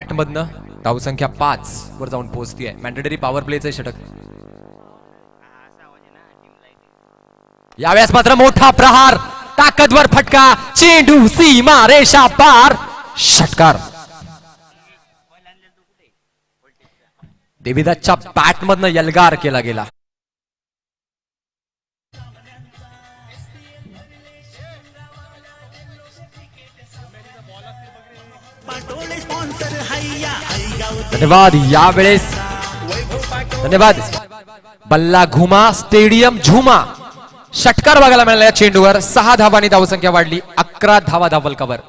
Bat मधनं धावसंख्या 5 वर जाऊन पोहोचतीये. मॅन्डेटरी पॉवर प्लेचं षटक. यावेळेस मात्र मोठा प्रहार, ताकदवर फटका, चेंडू सीमा रेषा पार, षटकार. देवीदासच्या बॅट मधनं यलगार केला गेला. धन्यवाद. यावेळेस धन्यवाद. बल्ला घुमा स्टेडियम झुमा, षटकार बघायला मिळाला या चेंडूवर. 6 धावांनी धावसंख्या वाढली. 11 धावा धावलकावर.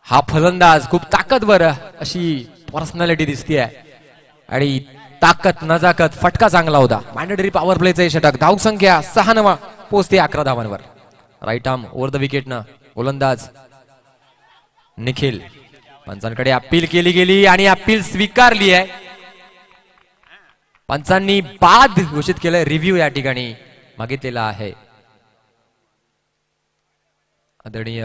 हा फलंदाज खूप ताकदवर अशी पर्सनॅलिटी दिसतीये आणि ताकद नजाकत फटका चांगला होता. मॅन्डेटरी पॉवर प्लेचं षटक. धावसंख्या 6 पोहोचते 11 धावांवर. Right arm over the wicket न गोलंदाज निखिल. पंचांकडे अपील केली गेली आणि अपील स्वीकारली आहे. पंचांनी बाद घोषित केलंय. रिव्ह्यू या ठिकाणी मागितलेला आहे. आदरणीय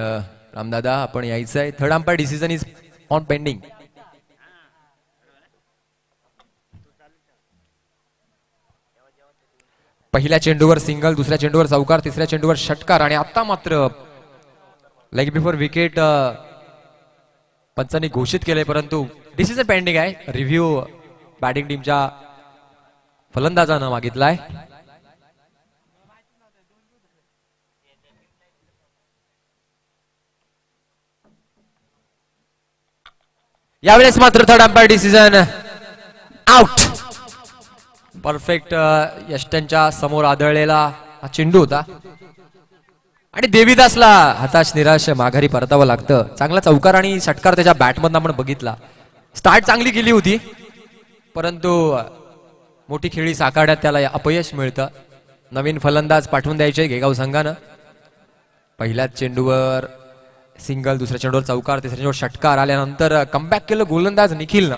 रामदादा आपण यायचं आहे. Third umpire decision is on pending. पहिल्या चेंडूवर सिंगल, दुसऱ्या चेंडूवर चौकार, तिसऱ्या चेंडूवर षटकार आणि आता मात्र लेग बिफोर विकेट पंचांनी घोषित केले, परंतु डिसिजन पेंडिंग आहे. रिव्ह्यू बॅटिंग टीमच्या फलंदाजानं मागितलाय. यावेळेस मात्र third umpire decision out. Perfect यष्ट्यांच्या समोर आदळलेला हा चेंडू होता आणि देवीदासला हताश निराश माघारी परतावं लागतं. चांगला चौकार आणि षटकार त्याच्या बॅटमधून आपण बघितला. स्टार्ट चांगली केली होती, परंतु मोठी खेळी साकारण्यात त्याला अपयश मिळतं. नवीन फलंदाज पाठवून द्यायचे घेगाव संघानं. पहिल्याच चेंडूवर सिंगल, दुसऱ्या चेंडूवर चौकार, तिसऱ्या चेंडूवर षटकार आल्यानंतर कमबॅक केलं गोलंदाज निखिलनं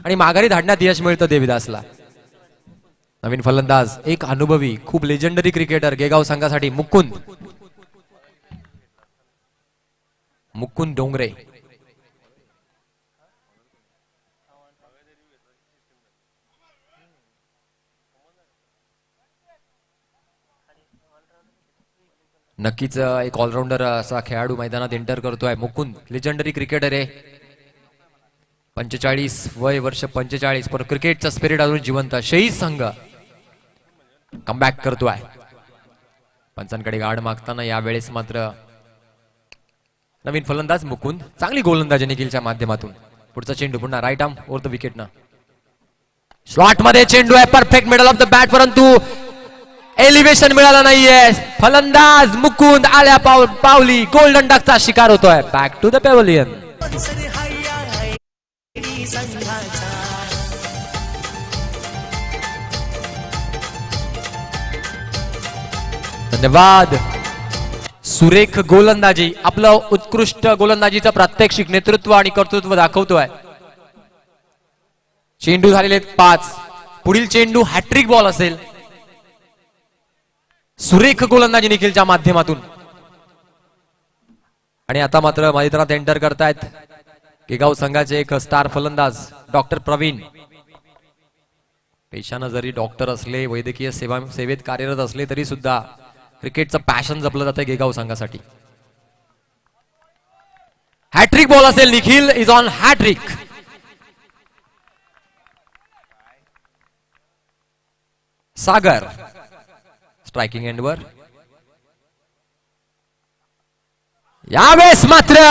आणि माघारी धाडण्यात यश मिळतं देवीदासला. नवीन फलंदाज एक अनुभवी खूप लेजेंडरी क्रिकेटर गेगाव संघासाठी मुकुंद डोंगरे. नक्कीच एक ऑलराऊंडर असा खेळाडू मैदानात एंटर करतोय. मुकुंद लेजेंडरी क्रिकेटर आहे. 45 वय वर्ष 45, पण क्रिकेटचा स्पिरिट अजून जिवंत. शहीद संघ कमबॅक करतोय. पंचांकडे गाड मागताना यावेळेस मात्र नवीन फलंदाज मुकुंद. चांगली गोलंदाजी निखिलच्या माध्यमातून. पुढचा चेंडू पुन्हा right arm over the wicket ना. स्लॉट मध्ये चेंडू आहे. Perfect middle of the bat, परंतु एलिव्हेशन मिळालं नाहीये. फलंदाज मुकुंद आल्या पावली गोल्डन डकचा शिकार होतोय. Back to the pavilion. धन्यवाद. सुरेख गोलंदाजी, आपलं उत्कृष्ट गोलंदाजीचं प्रात्यक्षिक नेतृत्व आणि कर्तृत्व दाखवतोय. चेंडू झालेले 5. पुढील चेंडू हॅट्रिक बॉल असेल. सुरेख गोलंदाजी निखिलच्या माध्यमातून. आणि आता मात्र मैदानात एंटर करतायत गेगाव संघाचे एक स्टार फलंदाज डॉक्टर प्रवीण. पेशानं जरी डॉक्टर असले, वैद्यकीय सेवेत कार्यरत असले, तरी सुद्धा क्रिकेटचं पॅशन जपलं जातं गेगाव संघासाठी. हॅट्रिक बॉल असेल. Nikhil is on hattrick. Sagar striking एंडवर. यावेळेस मात्र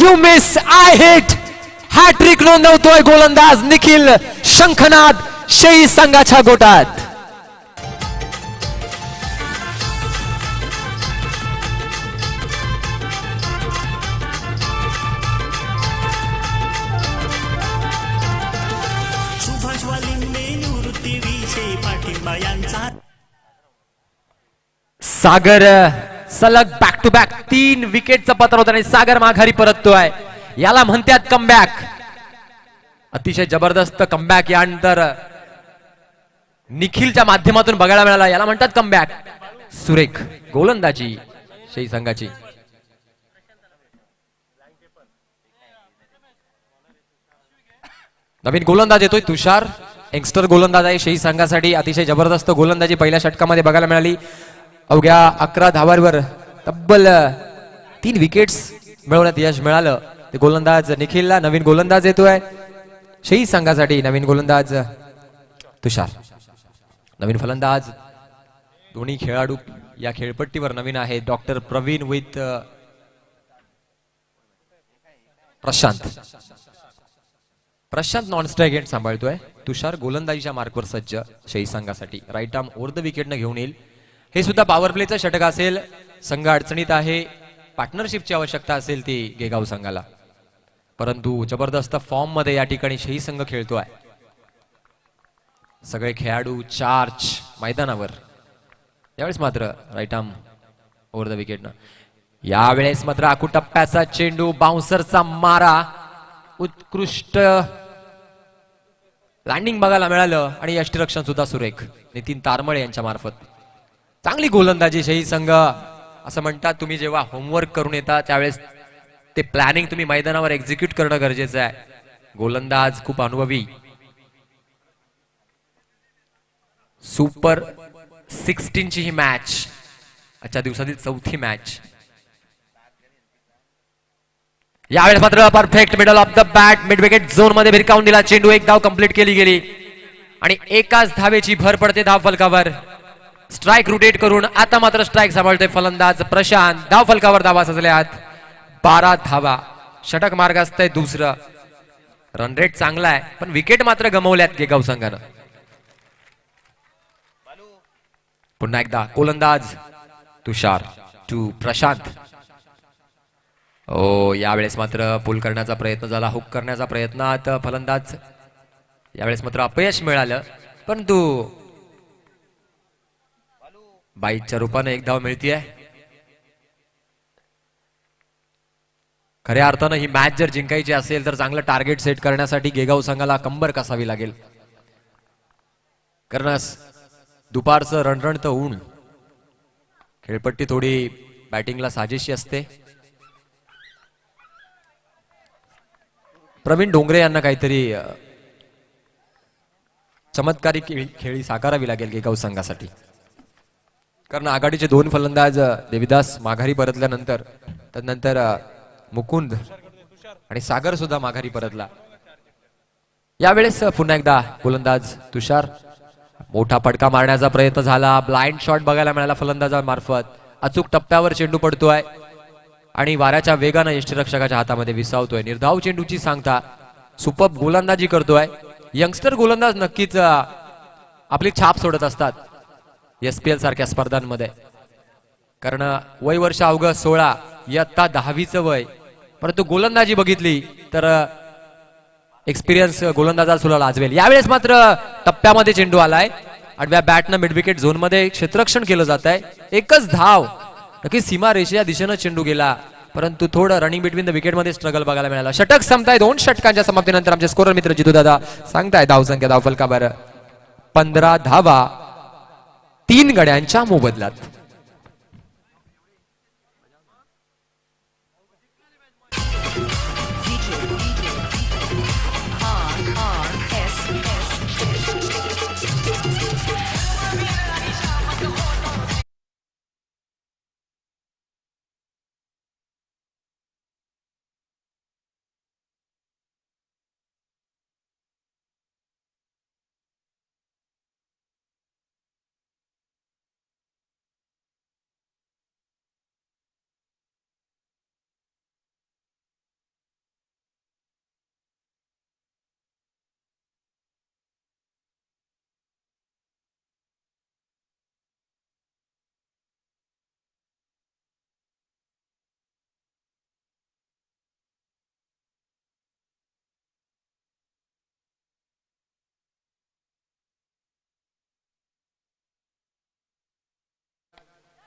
you miss I hit. Hattrick नोंदवतोय गोलंदाज निखिल. शंखनाद शहीद संघाच्या गोटात. सागर सलग बॅक टू बॅक 3 विकेटचं पत्र होतं आणि सागर माघारी परततोय. याला म्हणतात कमबॅक. अतिशय जबरदस्त कमबॅक यानंतर निखिलच्या माध्यमातून बघायला मिळाला. याला म्हणतात कमबॅक. सुरेख गोलंदाजी शहीद संघाची. नवीन गोलंदाज येतोय तुषार, यंगस्टर गोलंदाज आहे शेही संघासाठी. अतिशय जबरदस्त गोलंदाजी पहिल्या षटकामध्ये बघायला मिळाली. अवघ्या 11 धावांवर तब्बल 3 विकेट्स मिळवण्यात यश मिळालं. ते गोलंदाज निखिलला. नवीन गोलंदाज येतोय शेही संघासाठी, नवीन गोलंदाज तुषार. नवीन फलंदाज दोन्ही खेळाडू या खेळपट्टीवर नवीन आहे. Doctor Praveen with Prashant. Prashant non strike end सांभाळतोय. तुषार गोलंदाजीच्या मार्कवर सज्ज शेही संघासाठी. राईट आर्म ओव्हर द विकेटनं घेऊन येईल. हे सुद्धा पॉवर प्लेचं षटक असेल. संघ अडचणीत आहे. पार्टनरशिपची आवश्यकता असेल ती गेगाव संघाला, परंतु जबरदस्त फॉर्म मध्ये या ठिकाणी शेही संघ खेळतोय. सगळे खेळाडू चार्ज मैदानावर. यावेळेस मात्र राईट आर्म ओव्हर द विकेटनं. यावेळेस मात्र आखू टप्प्याचा चेंडू, बाउन्सरचा मारा, उत्कृष्ट लँडिंग बघायला मिळालं आणि यष्टिरक्षण सुद्धा सुरेख नितीन तारमळे यांच्या मार्फत. चांगली गोलंदाजी शेही संघ. असं म्हणतात तुम्ही जेव्हा होमवर्क करून येता त्यावेळेस ते प्लॅनिंग तुम्ही मैदानावर एक्झिक्यूट करणं गरजेचं आहे. गोलंदाज खूप अनुभवी. सुपर 16 ची ही मॅच, आजच्या दिवसातील 4थी मॅच. यावेळेस मात्र perfect middle of the bat, mid wicket zone मध्ये भिरकावून दिला चेंडू. एक धाव कंप्लीट केली गेली आणि एकाच धावेची भर पडते धाव फलकावर. स्ट्राइक रोटेट करून आता मात्र स्ट्राइक सांभाळतोय फलंदाज प्रशांत. धाव फलकावर धावा सजल्यात 12 धावा. षटक मार्ग असतंय दुसरं. रन रेट चांगला आहे पण विकेट मात्र गमावल्यात गेगाव संघानं. पुन्हा एकदा गोलंदाज तुषार टू प्रशांत. ओ यावेळेस मात्र पुल करण्याचा प्रयत्न झाला, हुक करण्याचा प्रयत्नात फलंदाज यावेळेस मात्र अपयश मिळालं, परंतु बाईच्या रूपाने एक धाव मिळतीये. खऱ्या अर्थानं ही मॅच जर जिंकायची असेल तर चांगलं टार्गेट सेट करण्यासाठी गेगाव संघाला कंबर कसावी लागेल. कारण दुपारचं रणरणतं ऊन, खेळपट्टी थोडी बॅटिंगला साजेशी असते. प्रवीण डोंगरे यांना काहीतरी चमत्कारी खेळी साकारावी लागेल गेगाव संघासाठी. कारण आघाडीचे 2 फलंदाज देविदास माघारी परतल्यानंतर त्यानंतर मुकुंद आणि सागर सुद्धा माघारी परतला. यावेळेस पुन्हा एकदा गोलंदाज तुषार. मोठा फटका मारण्याचा प्रयत्न झाला, ब्लाइंड शॉट बघायला मिळाला फलंदाजामार्फत. अचूक टप्प्यावर चेंडू पडतोय आणि वाऱ्याच्या वेगानं यष्टिरक्षकाच्या हातामध्ये विसावतोय. निर्धाव चेंडूची सांगता. सुपर गोलंदाजी करतोय. यंगस्टर गोलंदाज नक्कीच आपली छाप सोडत असतात SPL सारख्या स्पर्धांमध्ये. कारण वय वर्ष अवघं 16, इयत्ता 10वीचं वय, परंतु गोलंदाजी बघितली तर एक्सपिरियन्स गोलंदाजा सुद्धा लाजवेल. यावेळेस मात्र टप्प्यामध्ये चेंडू आलाय. आडव्या बॅटनं मिड विकेट झोन मध्ये क्षेत्ररक्षण केलं जात आहे. एकच धाव. नक्की सीमा रेषेच्या दिशेनं चेंडू गेला, परंतु थोडं रनिंग बिटवीन द विकेट मध्ये स्ट्रगल बघायला मिळाला. षटक संपताय. 2 षटकांच्या समाप्तीनंतर आमचे स्कोरर मित्र जितू दादा सांगताय धावसंख्या धाव फलकावर 15 धावा 3 गड्यांच्या मोबदल्यात.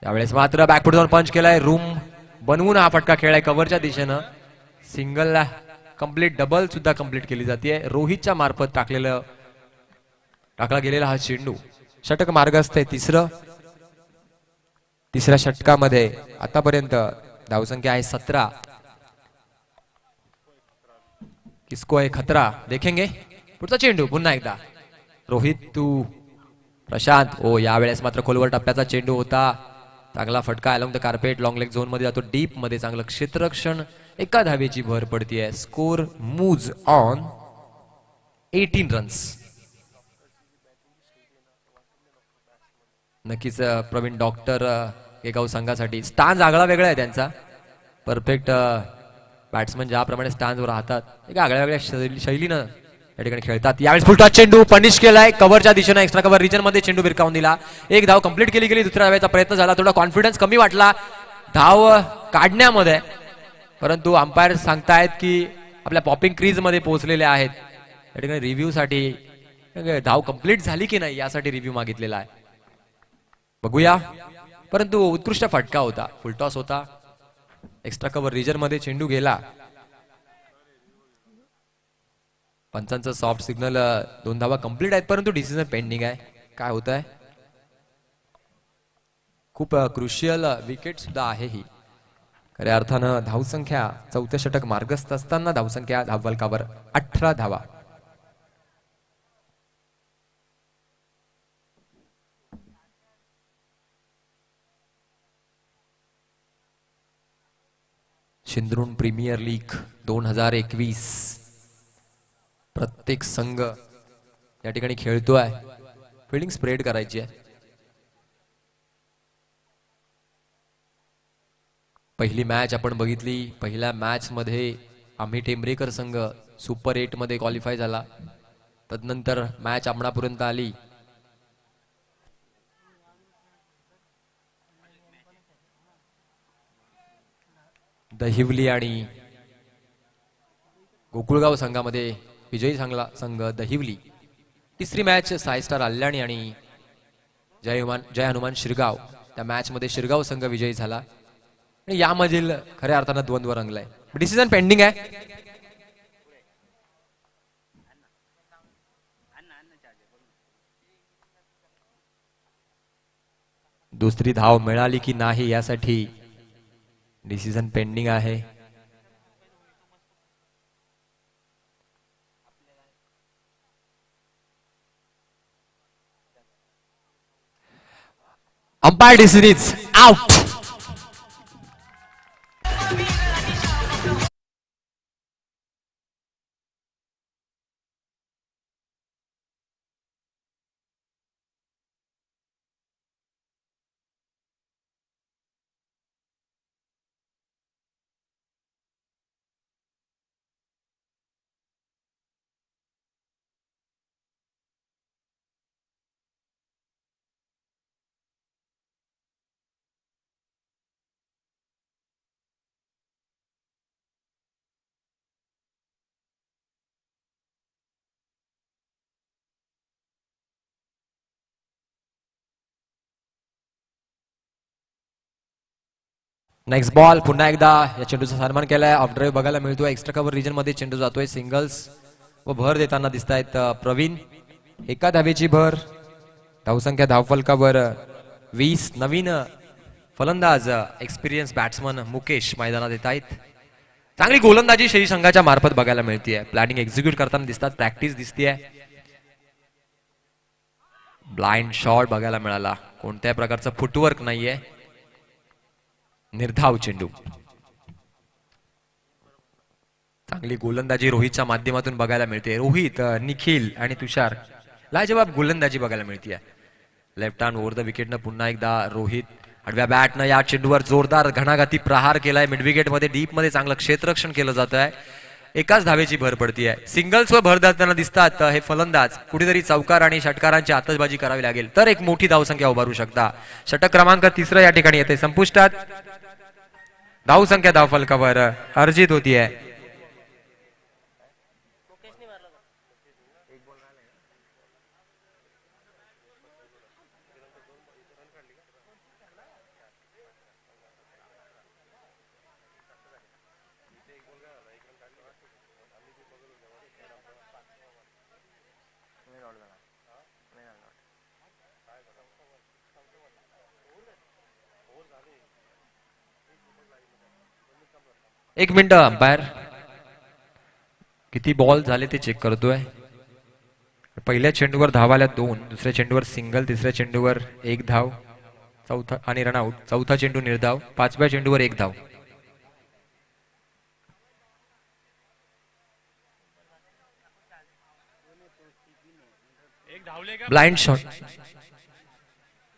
यावेळेस मात्र बॅकफुट जाऊन पंच केलाय. रूम बनवून हा फटका खेळाय कव्हरच्या दिशेनं. सिंगल कंप्लीट, डबल सुद्धा कंप्लीट केली जाते. रोहितच्या मार्फत टाकला गेलेला हा चेंडू. षटक मार्ग असते तिसऱ्या षटकामध्ये आतापर्यंत धावसंख्या आहे 17. किसको है खतरा देखेंगे. पुढचा चेंडू पुन्हा एकदा रोहित टू प्रशांत. ओ यावेळेस मात्र खोलवर टप्प्याचा चेंडू होता. चांगला फटका along the carpet long leg zone मध्ये जातो. डीप मध्ये चांगलं क्षेत्ररक्षण. एका धावेची भर पडतीये. Score moves on 18 runs. नक्कीच प्रवीण डॉक्टर एकाऊ संघासाठी स्टान्स आगळा वेगळा आहे त्यांचा. परफेक्ट बॅट्समन ज्याप्रमाणे स्टान्सवर राहतात एका आगळ्या वेगळ्या शैलीनं या ठिकाणी खेळतात. यावेळेस फुलटॉस चेंडू पनिश केलाय. कव्हरच्या दिशेने एक्स्ट्रा कव्हर रिजन मध्ये चेंडू भिरकावून दिला. एक धाव कंप्लीट केली गेली. दुसऱ्या धावेचा प्रयत्न झाला. थोडा कॉन्फिडन्स कमी वाटला धाव काढण्यामध्ये, परंतु अंपायर सांगतायत की आपल्या पॉपिंग क्रीज मध्ये पोहोचलेले आहेत. या ठिकाणी रिव्ह्यू साठी धाव कंप्लीट झाली की नाही यासाठी रिव्ह्यू मागितलेला आहे. बघूया. परंतु उत्कृष्ट फटका होता. फुलटॉस होता. एक्स्ट्रा कव्हर रिजन मध्ये चेंडू गेला. पंचांचं सॉफ्ट सिग्नल 2 धावा कंप्लीट आहेत, परंतु डिसिजन पेंडिंग आहे. काय होत आहे? खूप क्रुशियल विकेट सुद्धा आहे ही. खऱ्या अर्थानं धावसंख्या 4थं षटक मार्गस्थ असताना धावसंख्या धावफलकावर 18 धावा. शिंद्रुण प्रीमियर लीग 2021 प्रत्येक संघ या ठिकाणी खेळतोय. फिल्डिंग स्प्रेड करायची आहे. पहिली मॅच आपण बघितली. पहिल्या मॅच मध्ये आम्ही टेंबरेकर संघ सुपर 8 मध्ये क्वालिफाय झाला. तदनंतर मॅच आमणापर्यंत आली. दहिवली आणि गोकुळगाव संघामध्ये विजयी संघ दहिवली. तिसरी मॅच साई स्टार आल्याणी आणि जय हनुमान शिरगाव. त्या मॅच मध्ये शिरगाव संघ विजयी झाला. यामधील खऱ्या अर्थानं द्वंद्व रंगलाय. डिसिजन पेंडिंग आहे. दुसरी धाव मिळाली की नाही यासाठी डिसिजन पेंडिंग आहे. Umpire decision is out. Next ball. पुन्हा एकदा या चेंडूचा सन्मान केलाय. ऑफ ड्राईव्ह बघायला मिळतोय. एक्स्ट्रा कव्हर रिजन मध्ये चेंडू जातोय. सिंगल्स व भर देताना दिसत आहेत प्रवीण. एका धावेची भर. धावसंख्या धावफलकावर 20. नवीन फलंदाज एक्सपिरियन्स बॅट्समन मुकेश मैदानात येत आहेत. चांगली गोलंदाजी शैली संघाच्या मार्फत बघायला मिळतीये. प्लॅनिंग एक्झिक्यूट करताना दिसतात. प्रॅक्टिस दिसतीये. ब्लाइंड शॉट बघायला मिळाला. कोणत्याही प्रकारचं फुटवर्क नाहीये. निर्धाव चेंडू. चांगली गोलंदाजी रोहितच्या माध्यमातून बघायला मिळते. रोहित, निखिल आणि तुषार लाजवाब गोलंदाजी बघायला मिळते. लेफ्ट हँड ओव्हर द विकेटनं पुन्हा एकदा रोहित आडव्या बॅटनं या चेंडूवर जोरदार घणाघाती प्रहार केलाय. मिड विकेट मध्ये डीप मध्ये चांगलं क्षेत्ररक्षण केलं जात आहे. एकाच धावेची भर पडतीये. सिंगल्स व भर देताना दिसतात हे फलंदाज. कुठेतरी चौकार आणि षटकारांची आतषबाजी करावी लागेल तर एक मोठी धावसंख्या उभारू शकता. षटक क्रमांक 3 या ठिकाणी येते संपुष्टात. धावसंख्या धावफलकावर अर्जित होतीये. एक मिनिट अंपायर किती बॉल झाले ते चेक करतोय. पहिल्या चेंडूवर धावाल्या 2, दुसऱ्या चेंडूवर सिंगल, तिसऱ्या चेंडूवर 1 धाव, चौथा आणि रनआउट, चौथा चेंडू निर्धाव, पाचव्या चेंडूवर 1 धाव. ब्लाइंड शॉट,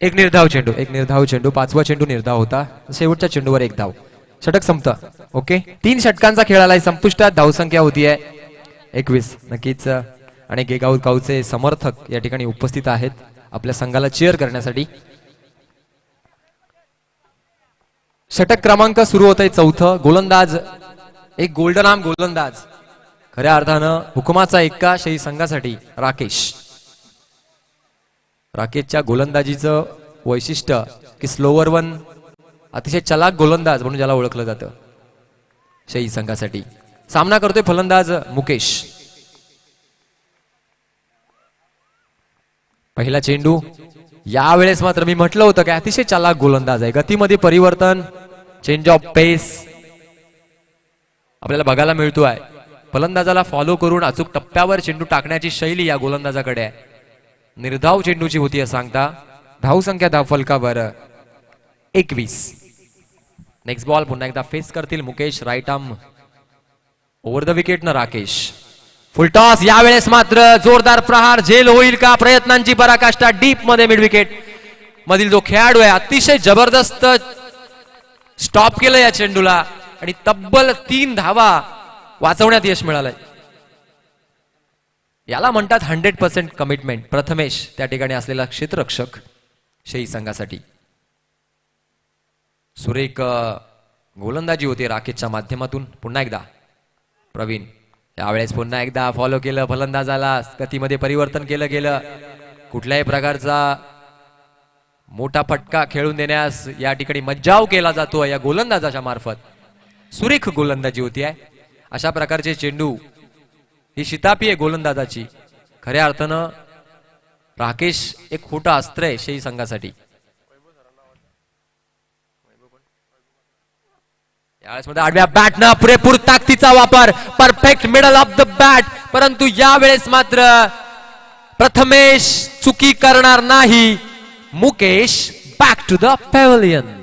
एक निर्धाव चेंडू, पाचवा चेंडू निर्धाव होता, शेवटच्या चेंडूवर 1 धाव. षटक संपतं. ओके, 3 षटकांचा खेळ आलाय संपुष्टात. धावसंख्या होतीये 21. नक्कीच आणि गेगाव गावचे समर्थक या ठिकाणी उपस्थित आहेत आपल्या संघाला चीअर करण्यासाठी. षटक क्रमांक सुरू होत आहे 4. गोलंदाज एक गोल्डन आर्म गोलंदाज, खऱ्या अर्थानं हुकुमाचा एक्का शही संघासाठी राकेश. राकेशच्या गोलंदाजीचं वैशिष्ट्य की स्लोवर वन, अतिशय चलाक गोलंदाज म्हणून ज्याला ओळखलं जातं शही संघासाठी. सामना करतोय फलंदाज मुकेश. पहिला चेंडू, यावेळेस मात्र मी म्हटलं होतं की अतिशय चालाक गोलंदाज आहे. गतीमध्ये परिवर्तन, चेंज ऑफ पेस आपल्याला बघायला मिळतो आहे. फलंदाजाला फॉलो करून अचूक टप्प्यावर चेंडू टाकण्याची शैली या गोलंदाजाकडे आहे. निर्धाव चेंडूची होती सांगता. धावसंख्या धावफलकावर 21. नेक्स्ट बॉल पुन्हा एकदा फेस करतील Mukesh. Right arm over the wicket न राकेश. फुलटॉस, यावेळेस मात्र जोरदार प्रहार, झेल होईल का? प्रयत्नांची पराकाष्ठा. डीप मध्ये मिड विकेट मधील जो खेळाडू आहे अतिशय जबरदस्त स्टॉप केलं या चेंडूला आणि तब्बल 3 धावा वाचवण्यात यश मिळालंय. याला म्हणतात 100% कमिटमेंट. प्रथमेश त्या ठिकाणी असलेला क्षेत्ररक्षक शही संघासाठी. सुरेख गोलंदाजी होती राकेशच्या माध्यमातून. पुन्हा एकदा प्रवीण, यावेळेस पुन्हा एकदा फॉलो केलं फलंदाजाला. गतीमध्ये परिवर्तन केलं गेलं. कुठल्याही प्रकारचा मोठा फटका खेळून देण्यास या ठिकाणी मज्जाव केला जातो या गोलंदाजाच्या मार्फत. सुरेख गोलंदाजी होती आहे. अशा प्रकारचे चेंडू ही शितापी आहे गोलंदाजाची. खऱ्या अर्थानं राकेश एक खोटा अस्त्र आहे शही संघासाठी. यावेळेस मध्ये आडव्या बॅटनं पुरेपूर ताकदीचा वापर, perfect middle of the bat. परंतु यावेळेस मात्र प्रथमेश चुकी करणार नाही. Mukesh back to the pavilion.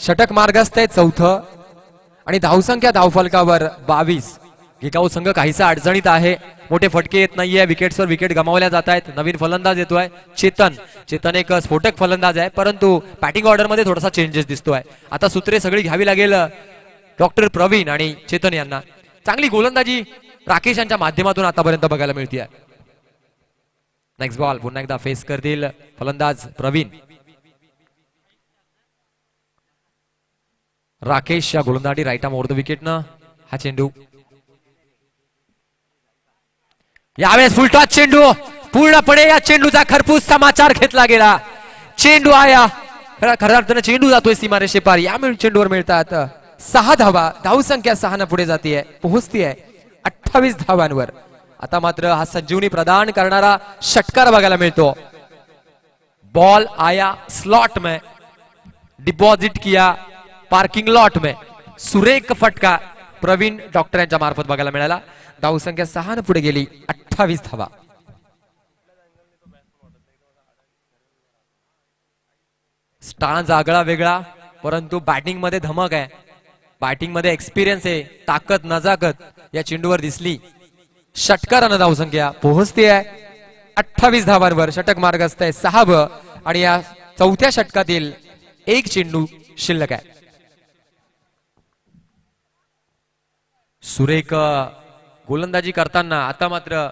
षटक मार्गस्थ आहे 4 आणि धावसंख्या धावफलकावर 22. गिकाऊ संघ काहीसा अडचणीत आहे. मोठे फटके येत नाहीये. विकेट्सवर विकेट गमावल्या जात आहेत. नवीन फलंदाज येतोय चेतन एक स्फोटक फलंदाज आहे, परंतु बॅटिंग ऑर्डर मध्ये थोडासा चेंजेस दिसतोय. आता सूत्रे सगळी घ्यावी लागेल डॉक्टर प्रवीण आणि चेतन यांना. चांगली गोलंदाजी राकेश यांच्या माध्यमातून आतापर्यंत बघायला मिळते. नेक्स्ट बॉल पुन्हा एकदा फेस करतील फलंदाज प्रवीण. राकेश या गोलंदाजी right arm over the wicket न हा चेंडू. यावेळेस फुलटॉस चेंडू, पूर्णपणे या चेंडूचा खरपूस समाचार घेतला गेला. चेंडू आया, खऱ्या अर्थानं चेंडू जातोय सीमारेषे पार. या चेंडूवर मिळतात 6 धावा. धावसंख्या 6 न पुढे जातीये, पोहोचतीये 28 धावांवर. आता मात्र हा संजीवनी प्रदान करणारा षटकार बघायला मिळतो. बॉल आया स्लॉट में, डिपॉजिट किया पार्किंग लॉट में. सुरेख फटका प्रवीण डॉक्टर यांच्या मार्फत बघायला मिळाला. धावसंख्या 6 न पुढे गेली, 28 धावा. स्टान्स आगळा वेगळा, परंतु बॅटिंग मध्ये धमक आहे, बॅटिंग मध्ये एक्सपिरियन्स आहे, ताकद नजाकत या चेंडूवर दिसली. षटकारानं धावसंख्या पोहोचते आहे 28 धावांवर. षटक मार्गस्थ आहे 6 आणि या 4थ्या षटकातील एक चेंडू शिल्लक आहे. सुरेख गोलंदाजी करताना आता मात्र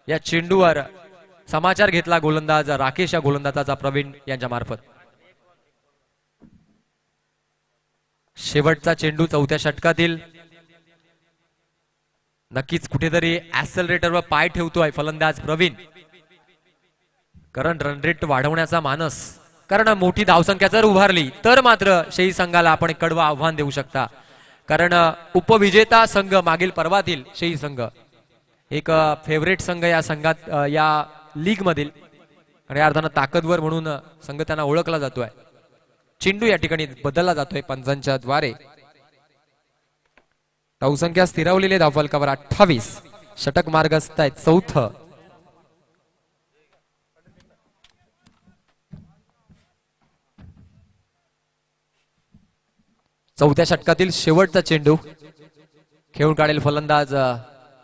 या चेंडूवर समाचार घेतला गोलंदाज राकेश या गोलंदाजाचा प्रवीण यांच्या मार्फत. शेवटचा चेंडू 4थ्या षटकातील. नक्कीच कुठेतरी ऍक्सेलरेटरवर पाय ठेवतोय फलंदाज प्रवीण. कारण रन रेट वाढवण्याचा मानस, कारण मोठी धावसंख्या जर उभारली तर मात्र शेही संघाला आपण एक कडवं आव्हान देऊ शकता. कारण उपविजेता संघ मागील पर्वातील शेही संघ एक फेवरेट संघ या संघात या लीग मधील, आणि अर्थानं ताकदवर म्हणून संघ त्यांना ओळखला जातोय. चेंडू या ठिकाणी बदलला जातोय पंचांच्या द्वारे. धावसंख्या स्थिरावलेली धावफलकावर 28. षटक मार्गस्थ आहे चौथं. चौथ्या षटकातील शेवटचा चेंडू खेळून काढेल फलंदाज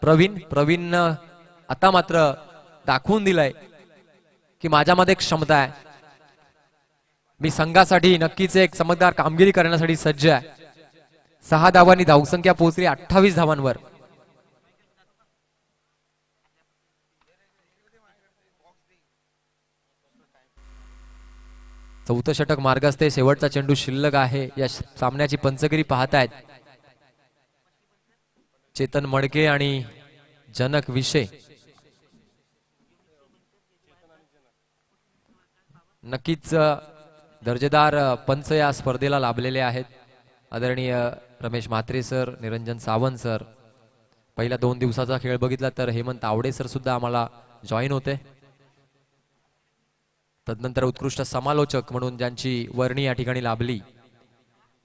प्रवीण. प्रवीण आता मात्र दाखवून दिलंय की माझ्यामध्ये क्षमता आहे, मी संघासाठी नक्कीच एक चमकदार कामगिरी करण्यासाठी सज्ज आहे. 6 धावांनी धावसंख्या पोहोचली 28 धावांवर. चौथं षटक मार्गस्थ, शेवटचा चेंडू शिल्लक आहे. या सामन्याची पंचगिरी पाहतायत चेतन मडके आणि जनक विषय. नक्कीच दर्जेदार पंच या स्पर्धेला लाभलेले आहेत. आदरणीय रमेश म्हात्रे सर, निरंजन सावंत सर. पहिल्या 2 दिवसाचा खेळ बघितला तर हेमंत आवडे सर सुद्धा आम्हाला जॉईन होते. तदनंतर उत्कृष्ट समालोचक म्हणून ज्यांची वर्णी या ठिकाणी लाभली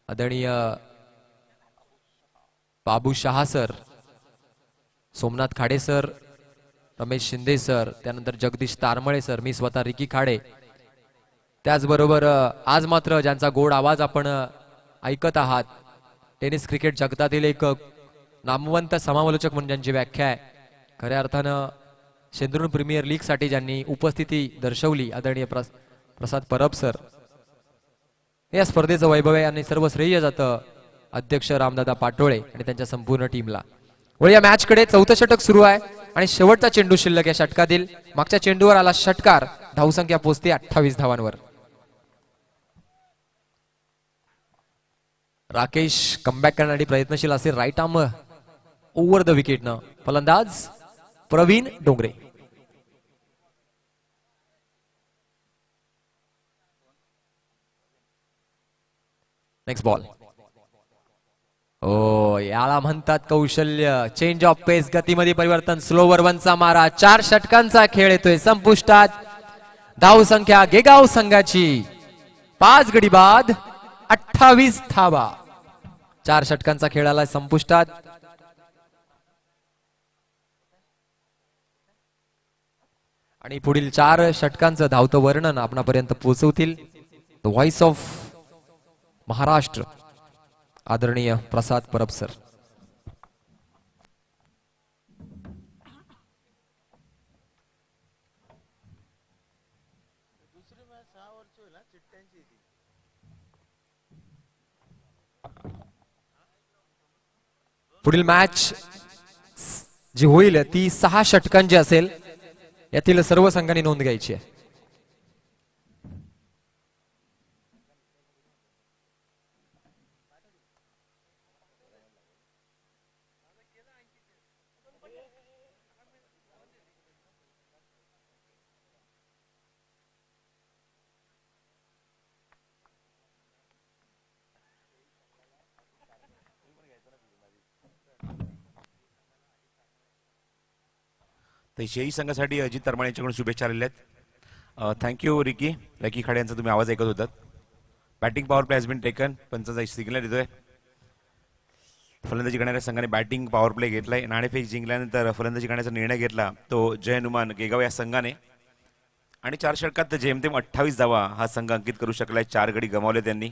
आदरणीय Babu Shah sir, Somnath Khade sir, Ramesh Shinde sir, त्यानंतर जगदीश तारमळे सर, मी स्वतः रिकी खाडे. त्याचबरोबर आज मात्र ज्यांचा गोड आवाज आपण ऐकत आहात, टेनिस क्रिकेट जगतातील एक नामवंत समालोचक म्हणून ज्यांची व्याख्या आहे, खऱ्या अर्थानं शेंद्रून प्रीमियर लीग साठी ज्यांनी उपस्थिती दर्शवली आदरणीय प्रसाद परब सर. या स्पर्धेचं वैभव आणि सर्व श्रेय जातं अध्यक्ष रामदादा पाटोळे आणि त्यांच्या संपूर्ण टीमला. वळूया मॅच कडे. चौथं षटक सुरू आहे आणि शेवटचा चेंडू शिल्लक या षटकातील. मागच्या चेंडूवर आला षटकार. धावसंख्या पोहोचते 28 धावांवर. राकेश कमबॅक करण्यासाठी प्रयत्नशील असेल. राईट आर्म ओव्हर द विकेटनं फलंदाज प्रवीण डोंगरे. Next ball. ओ, याला म्हणतात कौशल्य. चेंज ऑफ पेस, गतीमध्ये परिवर्तन, स्लोवर वनचा मारा. 4 षटकांचा खेळ येतोय संपुष्टात. धावसंख्या गेगाव संघाची 5 गडी बाद 28 धावा. 4 षटकांचा खेळ आला संपुष्टात. आणि पुढील 4 षटकांचं धावतं वर्णन आपणापर्यंत पोहोचवतील द व्हॉइस ऑफ महाराष्ट्र आदरणीय प्रसाद परब सर. पुढील मॅच जी होईल ती 6 षटकांची असेल. यातील सर्व संघांनी नोंद घ्यायची आहे. तर शेही संघासाठी अजित तरमाळे यांच्याकडून शुभेच्छा आलेल्या आहेत. थँक्यू रिकी खाडे यांचा तुम्ही आवाज ऐकत होतात. Batting power play has been taken. पंचाचा सिग्नल येतोय. फलंदाजी करणाऱ्या संघाने बॅटिंग पॉवर प्ले घेतलाय. नाणेफेक जिंकल्यानंतर फलंदाजी करण्याचा निर्णय घेतला तो जय हनुमान गेगाव या संघाने. आणि 4 षटकात जेमतेम 28 धावा हा संघ अंकित करू शकलाय. 4 गडी गमावले त्यांनी.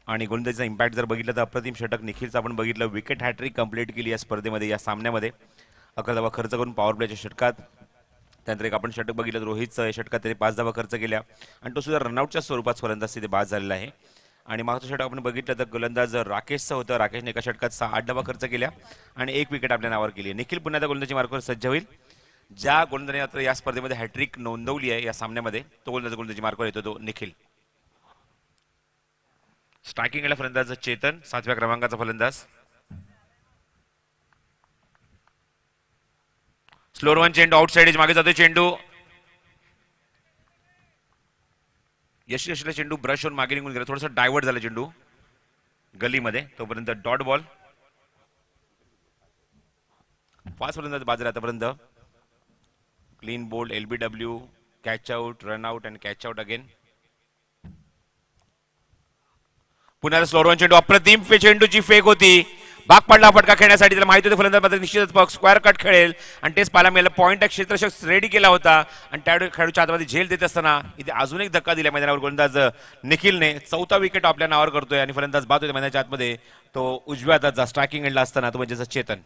आणि गोलंदाजीचा इम्पॅक्ट जर बघितलं तर अप्रतिम षटक निखिलचं आपण बघितलं. विकेट हॅट्रिक कंप्लीट केली या स्पर्धेमध्ये, या सामन्यामध्ये. 11 धावा खर्च करून पॉवर प्लेच्या षटकात. त्यानंतर एक आपण षटक बघितलं रोहितचं षटकात त्याने 5 धावा खर्च केल्या आणि तो सुद्धा रनआउटच्या स्वरूपात फलंदाज तिथे बाद झालेला आहे. आणि मागचं षटक आपण बघितलं तर गोलंदाज राकेशचं होतं. राकेशने एका षटकात 8 धावा खर्च केल्या आणि 1 विकेट आपल्या नावावर केली. निखिल पुन्हा त्या गोलंदाजी मार्गावर सज्ज होईल. ज्या गोलंदाजाने मात्र या स्पर्धेमध्ये हॅट्रिक नोंदवली आहे या सामन्यामध्ये, तो गोलंदाजी मार्गावर येतो तो निखिल. स्ट्रायकिंगला फलंदाज चेतन, 7व्या क्रमांकाचा फलंदाज. स्लोअर वन चेंडू आउटसाइड एज मागे जातोय चेंडू. यशला चेंडू ब्रश होऊन मागे निघून गेला, थोडासा डायव्हर्ट झाला चेंडू गलीमध्ये. तोपर्यंत डॉट बॉल. फास्ट पर्यंत बाजूला आतापर्यंत. Clean bowled, LBW, catch out, run out and catch out again. पुन्हा स्लोअर वन चेंडू, अप्रतिम चेंडूची फेक होती. भाग पडला फटका खेळण्यासाठी. त्याला माहिती होतं फलंदाज मात्र निश्चितच स्क्वेअर कट खेळेल आणि तेच पाहायला मिळालं. पॉईंट क्षेत्ररक्षक रेडी केला होता आणि त्या खेळाडूच्या हातामध्ये झेल देत असताना इथे अजून एक धक्का दिला मैदानावर गोलंदाज निखिलने. चौथा विकेट आपल्या नावावर करतोय आणि फलंदाज बाद होते मैदानाच्या आतमध्ये. तो उजव्या हाताचा स्ट्रायकिंग एंडला असताना तो म्हणजे चेतन.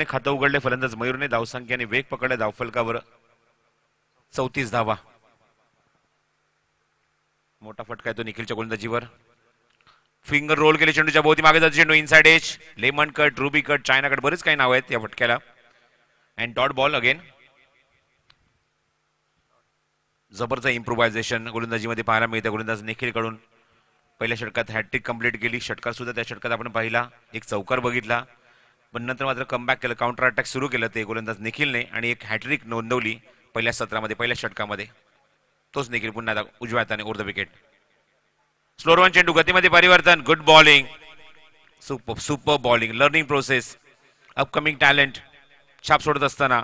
खातं उघडले फलंदाज मयूरने. धावसंख्येने वेग पकडला धावफलकावर. 34 धावा. मोठा फटका येतो निखिलच्या गोलंदाजीवर. फिंगर रोल केले चेंडूच्या भोवती, मागे जातो चेंडू inside edge. Lemon cut, ruby cut, china cut, बरेच काही नाव आहेत या फटक्याला. And dot ball again. जबरदस्त इम्प्रोव्हायझेशन गोलंदाजीमध्ये पाहायला मिळते गोलंदाज निखिल कडून. पहिल्या षटकात हॅट्रिक कंप्लीट केली. षटकार सुद्धा त्या षटकात आपण पाहिला. एक चौकार बघितला, पण नंतर मात्र कमबॅक केलं, काउंटर अटॅक सुरू केलं ते गोलंदाज निखिलने आणि एक हॅट्रिक नोंदवली पहिल्या सत्रामध्ये, पहिल्या षटकामध्ये. तोच निखिल पुन्हा उजव्या हाताने over the wicket. Slower one चेंडू, गतीमध्ये परिवर्तन. Good bowling, super bowling, learning process, upcoming talent छाप सोडत असताना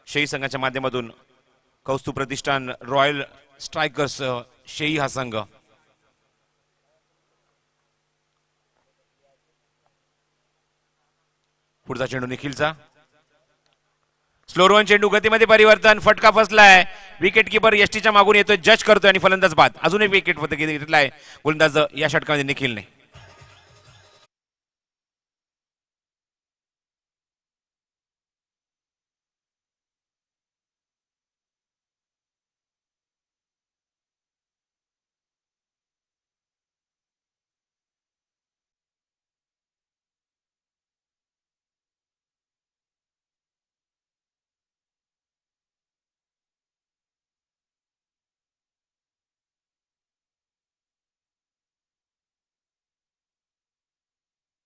शेई संघाच्या माध्यमातून कौस्तुभ प्रतिष्ठान रॉयल स्ट्रायकर्स शेई हा संघ. पुढचा चेंडू निखिलचा. स्लोअर वन चेंडू, गतीमध्ये परिवर्तन, फटका फसलाय. विकेट किपर यष्टीच्या मागून येतोय, जज करतोय आणि फलंदाज बाद. अजून एक विकेट घेतलाय गोलंदाज या षटकामध्ये निखिलने.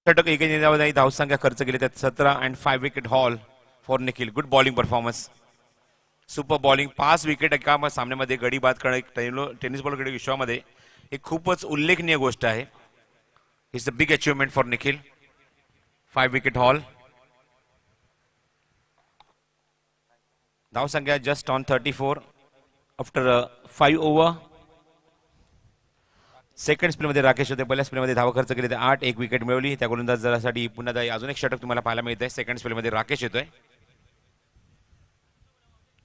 षटक एक धावसंख्या खर्च केली, त्यात 17 and 5 wicket hall for Nikhil. Good bowling performance, super bowling. 5 wicket एका सामन्यामध्ये गडी बाद करणं टेनिस बॉल क्रिकेट विश्वामध्ये एक खूपच उल्लेखनीय गोष्ट आहे. It's a big achievement for Nikhil. 5 wicket haul. धावसंख्या just on 34 after 5 over. Second स्पेलमध्ये राकेश होते, पहिल्या स्पेलमध्ये धावा खर्च केले, 8, 1 विकेट मिळवली. त्या गोलंदाजासाठी पुन्हा अजून एक षटक तुम्हाला पाहायला मिळत आहे. सेकंड स्पेलमध्ये राकेश येतोय.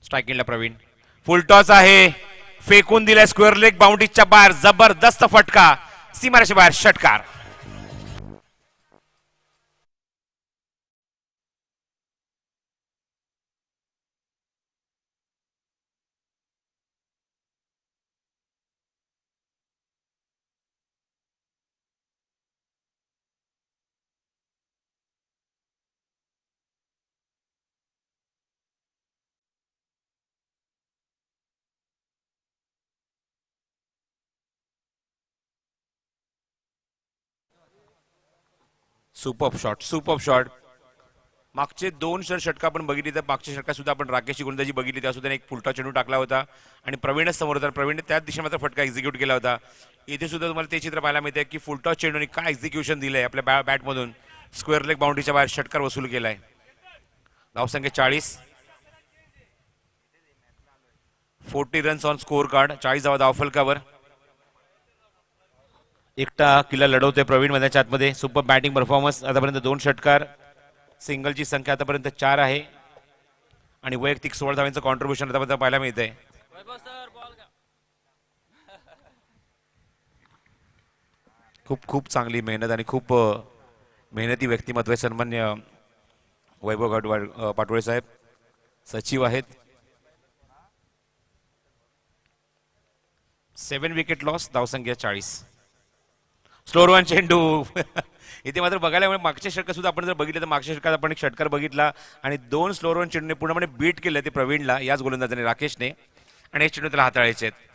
स्ट्रायकिंगला प्रवीण. फुल टॉस आहे, फेकून दिलाय स्क्वेअर लेग बाउंड्रीच्या बाहेर. जबरदस्त फटका, सीमारेषे बाहेर षटकार. Super shot. मागचे 2 षटक आपण बघितली तर मागच्या षटकात सुद्धा आपण राकेशची गोलंदाजी बघितली, त्या सुद्धा एक फुलटा चेंडू टाकला होता आणि प्रवीणच समोर होता. प्रवीणने त्याच दिशेने मात्र फटका एक्झिक्यूट केला होता. इथे सुद्धा तुम्हाला ते चित्र पाहायला मिळते की फुलटा चेंडूने काय एक्झिक्युशन दिलंय आपल्या बॅटमधून. स्क्वेअर लेग बाउंड्रीच्या बाहेर षटकार वसूल केलाय. धावसंख्या 40. 40 रन्स ऑन स्कोर कार्ड. 40 धावा धावफलकावर. एकटा किल्ला लढवतोय प्रवीण मैदानाच्या आतमध्ये. Super batting performance. आतापर्यंत 2 षटकार. सिंगलची संख्या आतापर्यंत 4 आहे आणि वैयक्तिक 16 धावांचं कॉन्ट्रीब्युशन आतापर्यंत पाहायला मिळतंय. खूप चांगली मेहनत आणि खूप मेहनती व्यक्तिमत्व आहे. सन्मान्य वैभव पाटोळे साहेब सचिव आहेत. 7 विकेट लॉस. धावसंख्या 40. स्लोअर वन चेंडू. इथे मात्र बघायला मागच्या षटकात सुद्धा आपण जर बघितलं तर मागच्या षटकात आपण एक षटकार बघितला आणि 2 स्लोअर वन चेंडूने पूर्णपणे बीट केलं ते प्रवीणला, याच गोलंदाजाने राकेशने, आणि एक चेंडू त्याला हाताळायचे आहेत.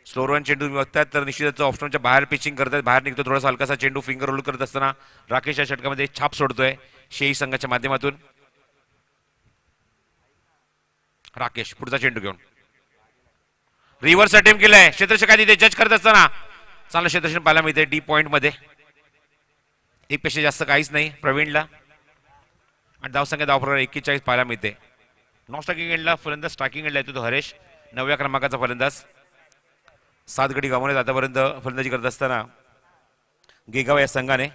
स्लोअर वन चेंडू बघतात तर निश्चितच ऑप्शनच्या बाहेर पिचिंग करतात, बाहेर निघतो थोडासा हलकासा चेंडू फिंगर रोल करत असताना राकेश या षटकामध्ये छाप सोडतोय शेही संघाच्या माध्यमातून. राकेश पुढचा चेंडू घेऊन रिव्हर्स अटेम्प्ट केलाय. क्षेत्ररक्षक तिथे जज करत असताना चांगलं क्षेत्ररक्षण पाहायला मिळते डी पॉइंट मध्ये. एक पेक्षा जास्त काहीच नाही प्रवीणला आणि धावसंख्या धावफलकावर 41 पाहायला मिळते. नॉन स्ट्रायकिंग एंडला फलंदाज स्ट्रायकिंग एंडला येतो तो हरेश, 9व्या क्रमांकाचा फलंदाज. 7 गडी गमावले आतापर्यंत फलंदाजी करत असताना गेगाव या संघाने.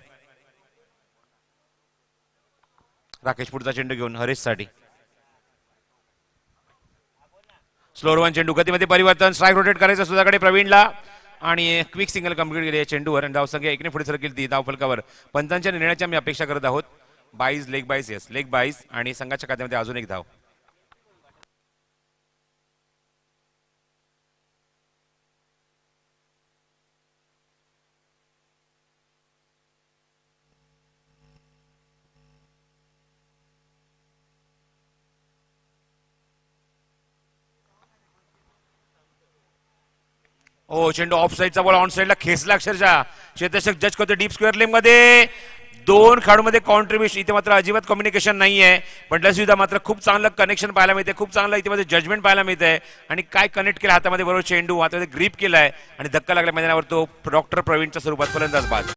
राकेश पुढचा चेंडू घेऊन हरेशसाठी. स्लोअर वन चेंडू गतीमध्ये परिवर्तन. स्ट्राईक रोटेट करायचं सुधाकडे प्रवीणला आणि क्विक सिंगल कंप्लीट केली या चेंडूवर आणि धावसंख्या 1ने पुढे सरकेल ती धावफलकावर. पंचांच्या निर्णयाची आम्ही अपेक्षा करत आहोत. 22 लेग बाईस. येस लेग बाईस आणि संघाच्या खात्यामध्ये अजून एक धाव. ओ चेंडू ऑफ साईडचा बॉल ऑन साईडला खेचला अक्षरशः. क्षेत्ररक्षक जज करतो डीप स्क्वेअर लेग मध्ये. 2 खेळाडूंमध्ये कॉन्ट्रीब्युशन. इथे मात्र अजिबात कम्युनिकेशन नाहीये पण त्या सुद्धा मात्र खूप चांगलं कनेक्शन पाहायला मिळते. खूप चांगलं इथे मध्ये जजमेंट पाहायला मिळते आणि काय कनेक्ट केलं हातामध्ये बरोबर चेंडू हातामध्ये ग्रीप केलाय आणि धक्का लागला मैदानावर तो डॉक्टर प्रवीणच्या स्वरूपात फलंदाज बाद.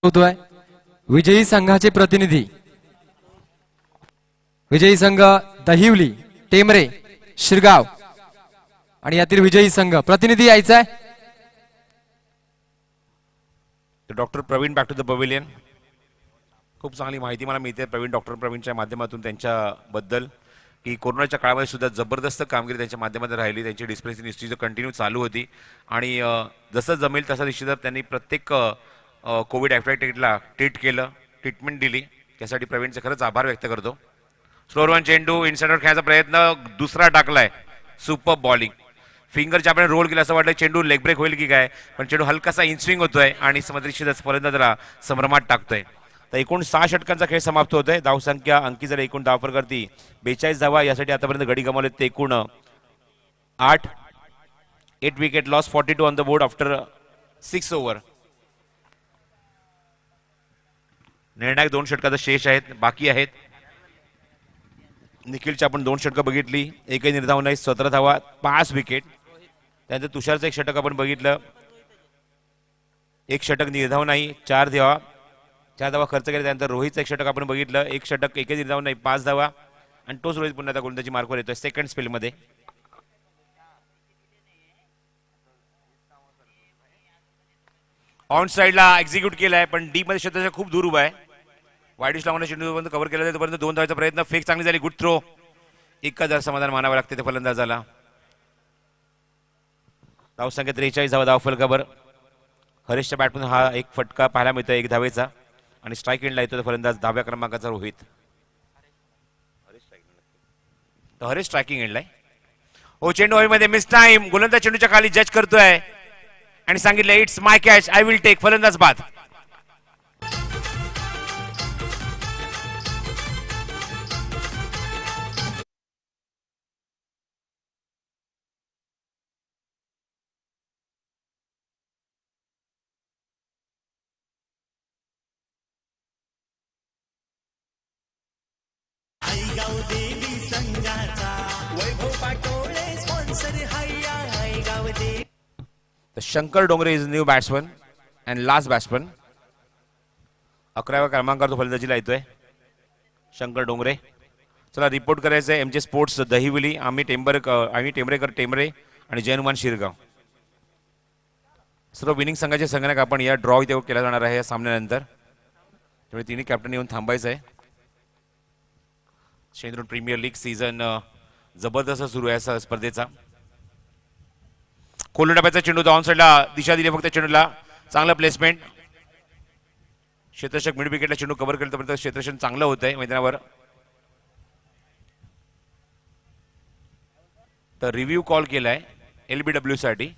होतोय विजयी संघाचे प्रतिनिधी. विजयी संघ दहिवली, टेमरे, शिरगाव आणि यातील विजयी संघ प्रतिनिधी यायचा आहे. Doctor Praveen back to the pavilion. खूप चांगली माहिती मला मिळते डॉक्टर प्रवीणच्या माध्यमातून त्यांच्याबद्दल की कोरोनाच्या काळामध्ये सुद्धा जबरदस्त कामगिरी त्यांच्या माध्यमातून राहिली. त्यांची डिस्प्लेसिंग हिस्ट्री कंटिन्यू चालू होती आणि जसं जमेल तसं निश्चितच त्यांनी प्रत्येक कोविड ॲफेक्टेडला ट्रीटमेंट दिली. त्यासाठी प्रवीणचे खरंच आभार व्यक्त करतो. स्लोअर वन चेंडू इनसाइडर खेळायचा प्रयत्न दुसरा टाकलाय. Super bowling. फिंगरच्या आपण रोल केला असं वाटलं चेंडू लेग ब्रेक होईल की काय पण चेंडू हलकासा इनस्विंग होतोय आणि निश्चितच फलंदाजाला संभ्रमात टाकतोय. तर एकूण 6 षटकांचा खेळ समाप्त होतोय. धावसंख्या अंकी जर एकूण धावफलक करती 42 धावा. यासाठी आतापर्यंत गडी गमावले ते एकूण 8 wicket loss. 42 on the board after 6 over. निर्णायक 2 षटकाचा शेष आहेत बाकी आहेत. निखिलची आपण 2 षटकं बघितली. एकही निर्धाव नाही. 17 धावा 5 विकेट. त्यानंतर तुषारचं 1 षटक आपण बघितलं. 1 षटक निर्धाव नाही 4 धावा. 4 धावा खर्च केले. त्यानंतर रोहितचं 1 षटक आपण बघितलं. 1 षटक एकही निर्धाव नाही 5 धावा आणि तोच रोहित पुन्हा त्या गोलंदाजी मार्कवर येतोय सेकंड स्पेलमध्ये. ऑन साईडला एक्झिक्यूट केलाय पण डी मध्ये क्षेत्राच्या खूप दूर उभा आहे. वाईडिश लावण्याची चेंडू कव्हर केला तोपर्यंत 2 धावांचा प्रयत्न. फेक चांगली झाली. Good throw. 1000 समाधान मानावं लागते ते फलंदाजाला. धावसंख्या 43 धावा धावफलकावर. हरेशच्या बॅटमधून हा एक फटका पाहायला मिळतो 1 धावेचा आणि स्ट्राईक एंडला येतो फलंदाज 10व्या क्रमांकाचा रोहित. हरेश स्ट्रायकिंग एंडला आहे. हो चेंडू हवेमध्ये मिस टाइम. गोलंदाज चेंडूच्या खाली जज करतोय आणि सांगितलं it's my catch I will take. फलंदाज बाद. तर Shankar Dongre is new batsman and last batsman. 11व्या क्रमांकावर तो फलंदाजीला येतोय शंकर डोंगरे. चला रिपोर्ट करायचं आहे एमजे स्पोर्ट्स दहिवली. आम्ही टेंबरेकर टेंबरे आणि जयनुमान शिरगाव सर्व विनिंग संघाचे संगणक आपण या ड्रॉ इथे केला जाणार आहे या सामन्यानंतर. त्यामुळे तिन्ही कॅप्टन येऊन थांबायचं आहे. शेंद्रून प्रीमियर लीग सीझन जबरदस्त सुरू आहे या स्पर्धेचा. कोल्ड डब्याचा चेंडू ऑन साईडला दिशा दिली फक्त चेंडूला. चांगलं प्लेसमेंट. क्षेत्ररक्षक मिड विकेटला चेंडू कव्हर केलं तर क्षेत्ररक्षण चांगलं होत आहे मैदानावर. तर रिव्ह्यू कॉल केलाय LBW साठी.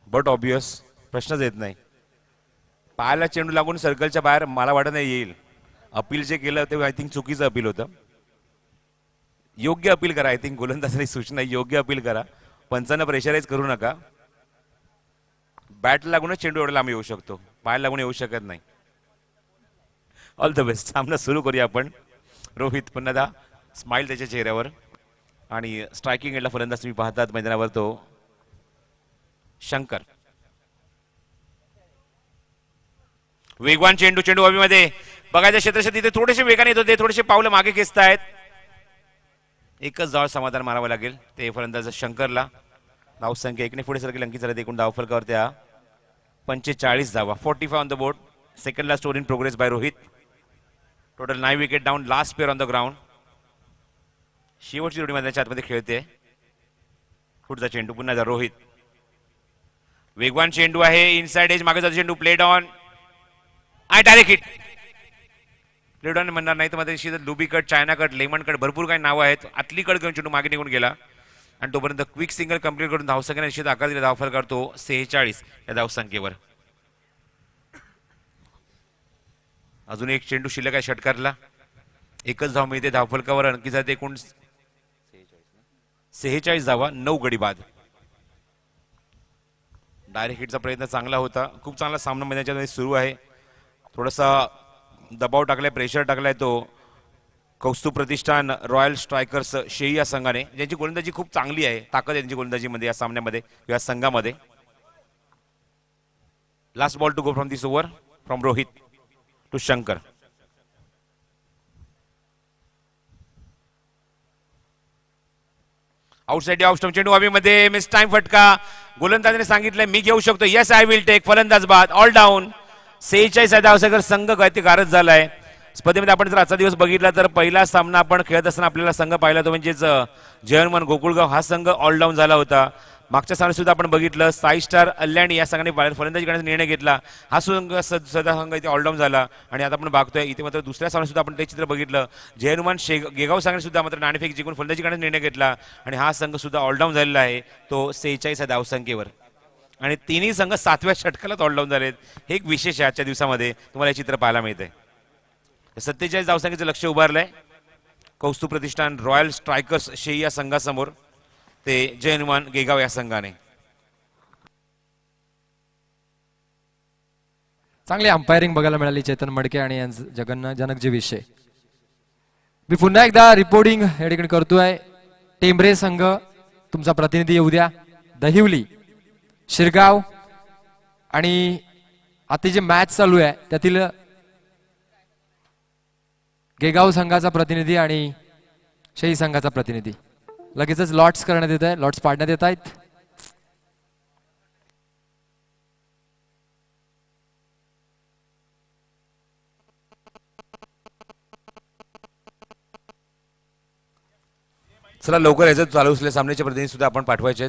बट ऑब्वियस प्रश्नच येत नाही. पायाला चेंडू लागून सर्कलच्या बाहेर मला वाटत नाही येईल. अपील जे केलं ते आय थिंक चुकीचं अपील होतं. योग्य अपील करा. आय थिंक गोलंदाजांनी सूचना योग्य अपील करा. पंचांना प्रेशराईज करू नका. बॅट लागूनच चेंडू एवढा लांब येऊ शकतो. पाय लागून येऊ शकत नाही. All the best. सामना सुरू करूया आपण. रोहित पुन्हा स्माइल त्याच्या चेहऱ्यावर आणि स्ट्रायकिंग एंडला फलंदाज तुम्ही पाहतात मैदानावर तो शंकर. वेगवान चेंडू हवेमध्ये बघायचं क्षेत्रक्षक तिथे थोडेसे वेगाने येत होते. थोडेसे पावलं मागे खेचतायत. एकच जाळ समाधान मारावं लागेल ते फलंदाज शंकरला. धावसंख्या 1ने पुढे सरकेल अंकित झाले. एकूण धावफलकावर त्या 45 धावा. 45 on the board. Second last over in progress by Rohit. Total 9 wicket down. Last pair on the ground. शेवटची जोडी मैदानाच्या आतमध्ये खेळते. पुढचा चेंडू पुन्हा रोहित. वेगवान चेंडू आहे. इनसाइड एज मागे जातो चेंडू. प्लेड ऑन आणि डायरेक्ट हिट. प्लेड ऑन म्हणणार नाही तर मध्ये ruby cut, china cut, lemon cut भरपूर काही नावं आहेत. आतली कट घेऊन चेंडू मागे निघून गेला आणि तोपर्यंत क्विक सिंगल कंप्लीट करून धावसंख्येने निश्चित आकार दिला. धावफल करतो 46 या धावसंख्येवर. अजून एक चेंडू शिल्लक आहे षटकाराला. एकच धाव मिळते धावफलकावर. अंकित एकूण 46 धावा 9 गडी बाद. डायरेक्ट हिटचा प्रयत्न चांगला होता. खूप चांगला सामना मैदानाच्या सुरू आहे. थोडासा दबाव टाकलाय, प्रेशर टाकलाय तो कौस्तुभ प्रतिष्ठान रॉयल स्ट्रायकर्स शेई या संघाने, ज्यांची गोलंदाजी खूप चांगली आहे. ताकद आहे त्यांची गोलंदाजीमध्ये या सामन्यामध्ये या संघामध्ये. Last ball to go from this over from Rohit to Shankar. Outside off stump चेंडू हवेमध्ये. मिस टाइम फटका. गोलंदाजाने सांगितलंय मी घेऊ शकतो. Yes I will take. फलंदाज बाद. All down. 46 धावसंख्येवर संघ गती गारज झालाय. स्पर्धेमध्ये आपण जर आजचा दिवस बघितला तर पहिला सामना आपण खेळत असताना आपल्याला संघ पाहिला तो म्हणजेच जयनुमान गोकुळगाव हा संघ ऑलडाऊन झाला होता. मागच्या सामन्यात सुद्धा आपण बघितलं साई स्टार अल्याणी या संघाने फलंदाजी करण्याचा निर्णय घेतला. हा संघ सदा संघ इथे ऑलडाऊन झाला आणि आता आपण बघतोय इथे मात्र दुसऱ्या सामन्यात सुद्धा आपण ते चित्र बघितलं. जयनुमान गेगाव संघाने सुद्धा मात्र नाणेफेक जिंकून फलंदाजी करण्याचा निर्णय घेतला आणि हा संघ सुद्धा ऑलडाऊन झालेला आहे तो 46 धावसंख्येवर. आणि तिन्ही संघ 7व्या षटकालाच ऑलडाऊन झालेत. हे एक विशेष आहे आजच्या दिवसामध्ये तुम्हाला हे चित्र पाहायला मिळतंय. 47 धावसंख्येचं लक्ष उभारलंय कौस्तुभ प्रतिष्ठान रॉयल स्ट्रायकर्स शेई या संघासमोर ते जयनुमान गेगाव या संघाने. चांगली अंपायरिंग बघायला मिळाली चेतन मडके आणि जनकजी विषय. मी पुन्हा एकदा रिपोर्टिंग या ठिकाणी करतोय. टेंबरे संघ तुमचा प्रतिनिधी येऊ द्या. दहिवली, शिरगाव आणि आता जे मॅच चालू आहे त्यातील गेगाव संघाचा प्रतिनिधी आणि शेई संघाचा प्रतिनिधी लगेचच लॉट्स करण्यात येत आहे. लॉट्स पाडण्यात येत आहेत. चला लवकर यायचं चालू असलेल्या सामन्याचे प्रतिनिधी सुद्धा आपण पाठवायचे.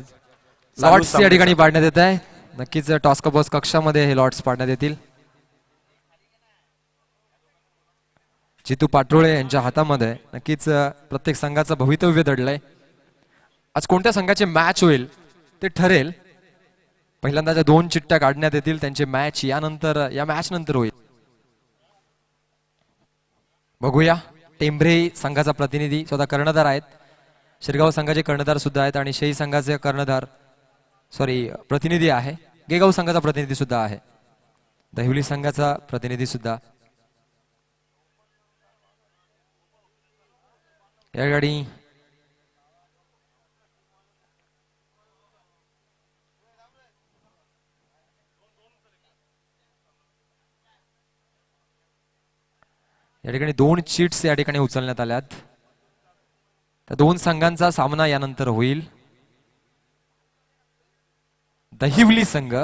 लॉट्स या ठिकाणी पाडण्यात येत आहे. नक्कीच टॉस कबॉस कक्षामध्ये हे लॉट्स पाडण्यात येतील. जितू पाटोळे यांच्या हातामध्ये नक्कीच प्रत्येक संघाचं भवितव्य दडलंय. आज कोणत्या संघाची मॅच होईल ते ठरेल. पहिल्यांदा ज्या 2 चिठ्ठ्या काढण्यात येतील त्यांची मॅच या मॅच नंतर होईल. बघूया. टेंभरे संघाचा प्रतिनिधी स्वतः कर्णधार आहेत. शिरगाव संघाचे कर्णधार सुद्धा आहेत आणि शेई संघाचे प्रतिनिधी आहे. गेगाव संघाचा प्रतिनिधी सुद्धा आहे. दहिवली संघाचा प्रतिनिधी सुद्धा या गाडी या ठिकाणी 2 चीट्स या ठिकाणी उचलण्यात आल्यात. त्या 2 संघांचा सामना यानंतर होईल. दहिवली संघ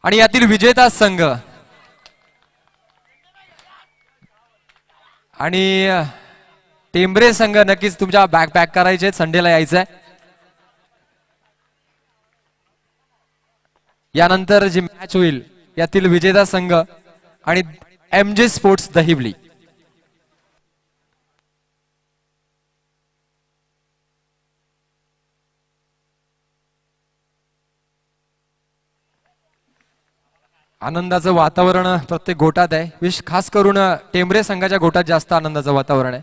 आणि यातील विजेता संघ आणि टेंभरे संघ नक्कीच तुमच्या बॅग पॅक करायचे, संडेला यायचंय. यानंतर जी मॅच होईल यातील विजेता संघ आणि MJ स्पोर्ट्स दहिवली. आनंदाचं वातावरण प्रत्येक गोटात आहे. खास करून टेंभरे संघाच्या गोटात जास्त आनंदाचं वातावरण आहे.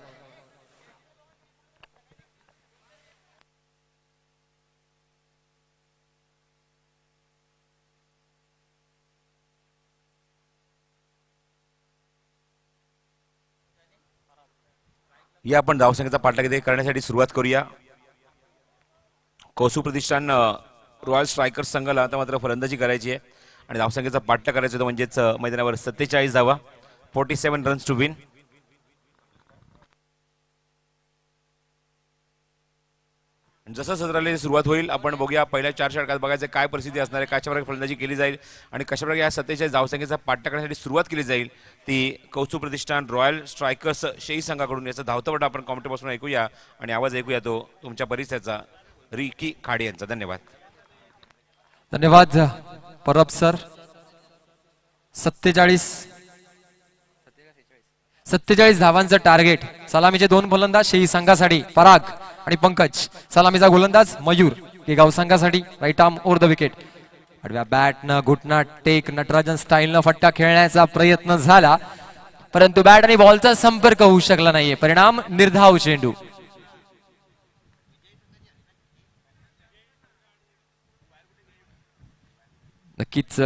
या आपण धावसंख्येचा पाठलाग करण्यासाठी सुरुवात करूया. कौसू प्रतिष्ठान रॉयल स्ट्रायकर्स संघाला आता मात्र फलंदाजी करायची आहे आणि धावसंख्येचा पाठलाग करायचा होता, म्हणजेच मैदानावर 47 धावा, 47 रन्स टू विन. जसं सत्राला सुरुवात होईल आपण बघूया. पहिल्या 4 षटकात बघायचं काय परिस्थिती असणार आहे, कशाप्रकारे फलंदाजी केली जाईल आणि कशाप्रकारे या 47 धावसंख्येचा पाठलाग करण्यासाठी सुरुवात केली जाईल ती कौसू प्रतिष्ठान रॉयल स्ट्रायकर्स शेई संघाकडून. याचा धावतापट आपण कॉमेंटरीपासून ऐकूया आणि आवाज ऐकूया तो तुमच्या परिसराचा रिकी खाडे यांचा. धन्यवाद. धन्यवाद परब सर. 47 धावांचं टार्गेट. सलामीचे 2 फलंदाज शेई संघासाठी पराग आणि पंकज. सलामीचा गोलंदाज मयूर गेगाव संघासाठी. Right arm over the wicket. आडव्या बॅटनं घुटना टेक नटराजन स्टाईलनं फटका खेळण्याचा प्रयत्न झाला परंतु बॅट आणि बॉलचा संपर्क होऊ शकला नाहीये. परिणाम निर्धाव चेंडू. नक्कीच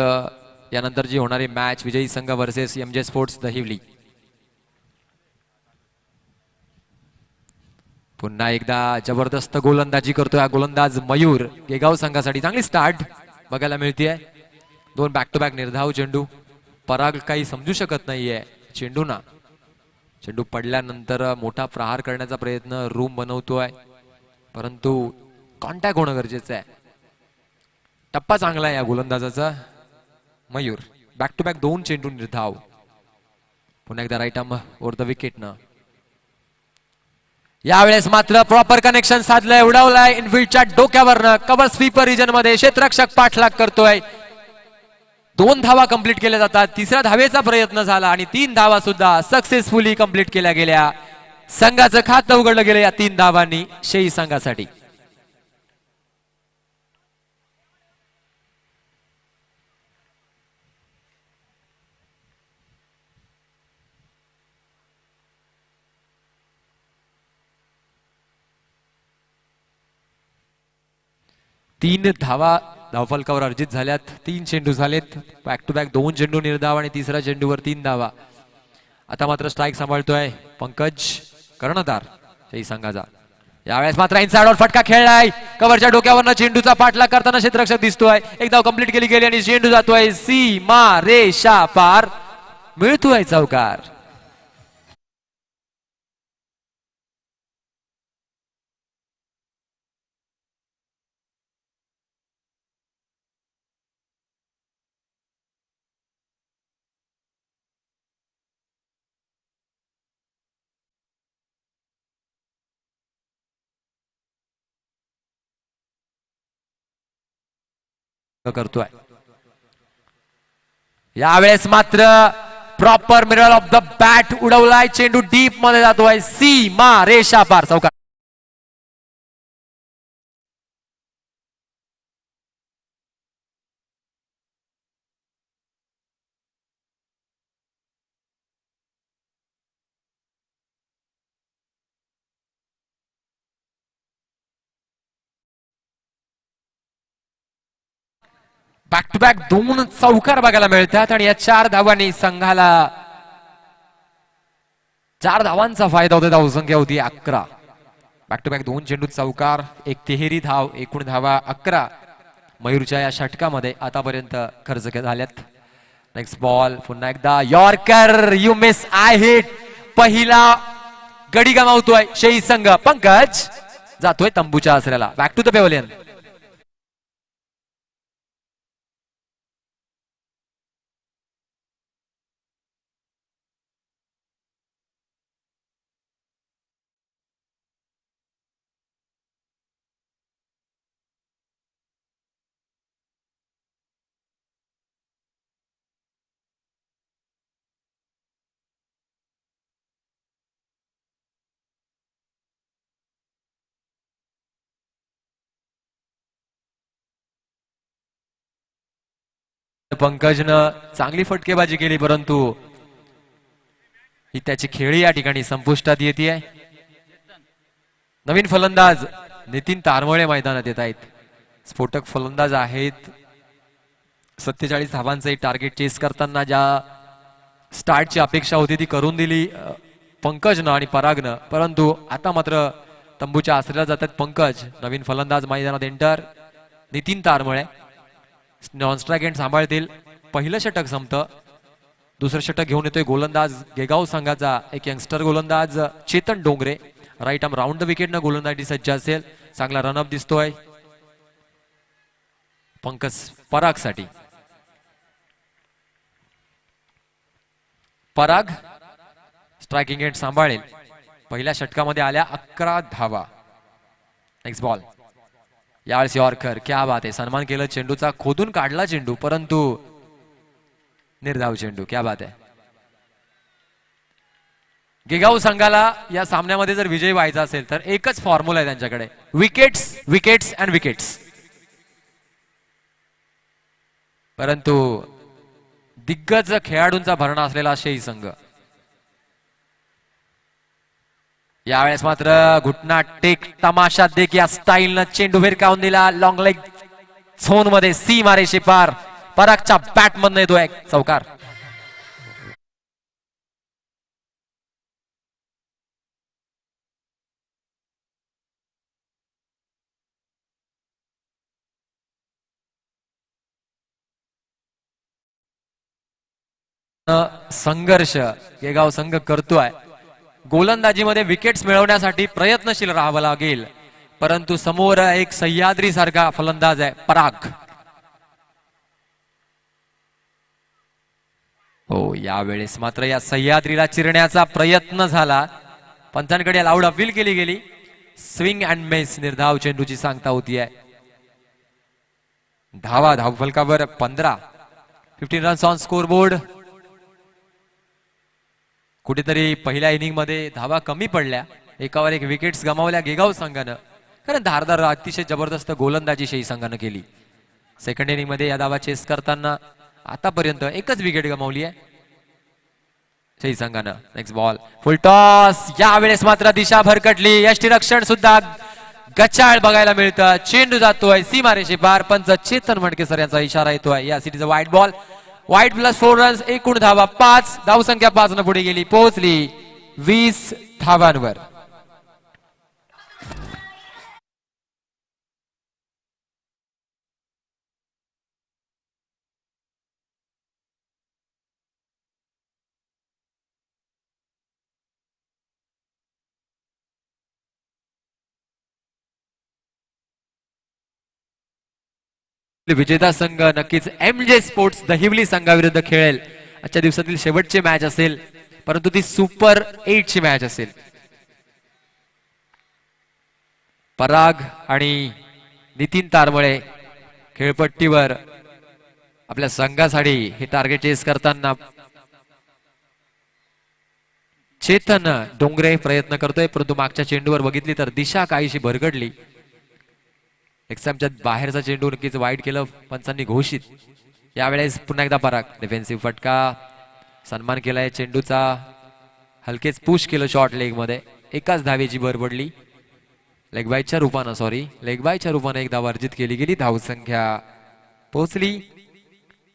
यानंतर जी होणारी मॅच विजयी संघ वर्सेस MJ स्पोर्ट्स दहिवली. पुन्हा एकदा जबरदस्त गोलंदाजी करतोय हा गोलंदाज मयूर गेगाव संघासाठी. चांगली स्टार्ट बघायला मिळतेय. 2 बॅक टू बॅक निर्धाव चेंडू. पराग काही समजू शकत नाहीये चेंडूना. चेंडू पडल्यानंतर मोठा प्रहार करण्याचा प्रयत्न रूम बनवतोय परंतु कॉन्टॅक्ट होणं गरजेचं आहे. टप्पा चांगला आहे या गोलंदाजाचा. मयूर बॅक टू बॅक 2 चेंडू निर्धाव. पुन्हा एकदा right arm over the wicket न. यावेळेस मात्र प्रॉपर कनेक्शन साधलंय. उडवलाय इनफिल्डच्या डोक्यावरनं. कव्हर स्वीपर रिजन मध्ये क्षेत्ररक्षक पाठलाग करतोय. 2 धावा कंप्लीट केल्या जातात. 3ऱ्या धावेचा प्रयत्न झाला आणि 3 धावा सुद्धा सक्सेसफुली कंप्लीट केल्या गेल्या. संघाचं खातं उघडलं गेलं या 3 धावांनी शेई संघासाठी. तीन धावा धावफलकावर अर्जित झाल्यात. 3 चेंडू झालेत. बॅक टू बॅक 2 चेंडू निर्धाव आणि 3ऱ्या चेंडूवर 3 धावा. आता मात्र स्ट्राईक सांभाळतोय पंकज कर्णधार शेई संघाचा. यावेळेस मात्र इनसाइडवर फटका खेळलाय. कव्हरच्या डोक्यावरनं चेंडूचा पाठलाग करताना क्षेत्ररक्षक दिसतोय. एक धाव कंप्लीट केली गेली आणि चेंडू जातोय सीमा रेषा पार. मिळतोय चौकार. करतोय. यावेळेस मात्र proper mirror off the bat उडवलाय, चेंडू डीप मध्ये जातोय, सीमा रेषा पार. चौकार. बॅक टू बॅक 2 चौकार बघायला मिळतात आणि या 4 धावांनी संघाला 4 धावांचा फायदा होतो. धावसंख्या होती 11. बॅक टू बॅक 2 चेंडू चौकार, एक तिहेरी धाव, एकूण धावा 11 मयूरच्या या षटकामध्ये आतापर्यंत खर्च झाल्यात. नेक्स्ट बॉल पुन्हा एकदा yorker, you miss I hit. पहिला गडी गमावतोय शेई संघ. पंकज जातोय तंबूच्या आसऱ्याला. Back to the pavilion. पंकजनं चांगली फटकेबाजी केली, परंतु ही त्याची खेळी या ठिकाणी संपुष्टात येते. नवीन फलंदाज नितीन तारमळे मैदानात येत आहेत. स्फोटक फलंदाज आहेत. 47 धावांचं एक टार्गेट चेस करताना ज्या स्टार्टची अपेक्षा होती ती करून दिली पंकजनं आणि परागनं, परंतु आता मात्र तंबूच्या आसऱ्याला जातात पंकज. नवीन फलंदाज मैदानात enter. Nitin Tarmale non strike end सांभाळतील. पहिलं षटक संपतं. दुसरं षटक घेऊन येतोय गोलंदाज गेगाव संघाचा एक यंगस्टर गोलंदाज Chetan Dongre. Right arm round the विकेटनं गोलंदाजी सज्ज असेल. चांगला रनअप दिसतोय पंकज पराग साठी. पराग स्ट्रायकिंग एंड सांभाळेल. पहिल्या षटकामध्ये आल्या 11 धावा. Next ball. यावेळेस यॉर्कर. क्या बात आहे. सन्मान केलं चेंडूचा. खोदून काढला चेंडू, परंतु निर्धाव चेंडू. क्या बात आहे. गिगाव संघाला या सामन्यामध्ये जर विजय व्हायचा असेल तर एकच फॉर्म्युला आहे त्यांच्याकडे. Wickets, wickets and wickets. परंतु दिग्गज खेळाडूंचा भरणा असलेला शेई संघ यावेळेस मात्र घुटना टेक तमाशा देख या स्टाईलनं चेंडू भिरकावून दिला. लॉंग लेग झोन मध्ये सी मारेशी पार. परागच्या बॅट मधून येतोय चौकार. संघर्ष गेगाव संघ करतोय. गोलंदाजीमध्ये विकेट्स मिळवण्यासाठी प्रयत्नशील राहावं लागेल, परंतु समोर एक सह्याद्री सारखा फलंदाज आहे पराग. हो, यावेळेस मात्र या सह्याद्रीला चिरण्याचा प्रयत्न झाला. पंचांकडे लाऊड अपील केली गेली. स्विंग अँड मिस निर्धाव चेंडूची सांगता होती आहे. धावा धावफलकावर 15. 15 रन्स ऑन स्कोर बोर्ड. कुठेतरी पहिल्या इनिंग मध्ये धावा कमी पडल्या. एकावर एक विकेट्स गमावल्या गेगाव संघानं, कारण धारदार अतिशय जबरदस्त गोलंदाजी शेई संघानं केली. सेकंड इनिंग मध्ये या धावा चेस करताना आतापर्यंत एकच विकेट गमावली आहे शेई संघानं. नेक्स्ट बॉल फुल टॉस. यावेळेस मात्र दिशा भरकटली. यष्टीरक्षण सुद्धा गचाळ बघायला मिळतं. चेंडू जातोय सीमारेषे पार. पंच चेतन म्हणकेसर यांचा इशारा येतोय. या सिटीचा वाईट बॉल. वाईट प्लस 4 रन्स. एकूण धावा 5. धावसंख्या 5 न पुढे गेली, पोहोचली 20 धावांवर. विजेता संघ नक्कीच MJ स्पोर्ट्स दहिवली संघाविरुद्ध खेळेल. आजच्या दिवसातील शेवटची मॅच असेल, परंतु ती सुपर 8 ची मॅच असेल. पराग आणि नितीन तारमळे खेळपट्टीवर आपल्या संघासाठी हे टार्गेट चेस करताना चेतन डोंगरे प्रयत्न करतोय, परंतु मागच्या चेंडूवर बघितली तर दिशा काहीशी भरगडली. एक्झामच्या बाहेरचा चेंडू नक्कीच वाईट केलं पंचांनी घोषित. यावेळेस पुन्हा एकदा पराग डिफेन्सिव्ह फटका, सन्मान केलाय चेंडूचा, हलकेच पुश केलं शॉर्ट लेग मध्ये, एकाच धावेची भर पडली. लेगबायच्या रूपानं एक धाव अर्जित केली गेली. धावसंख्या पोहोचली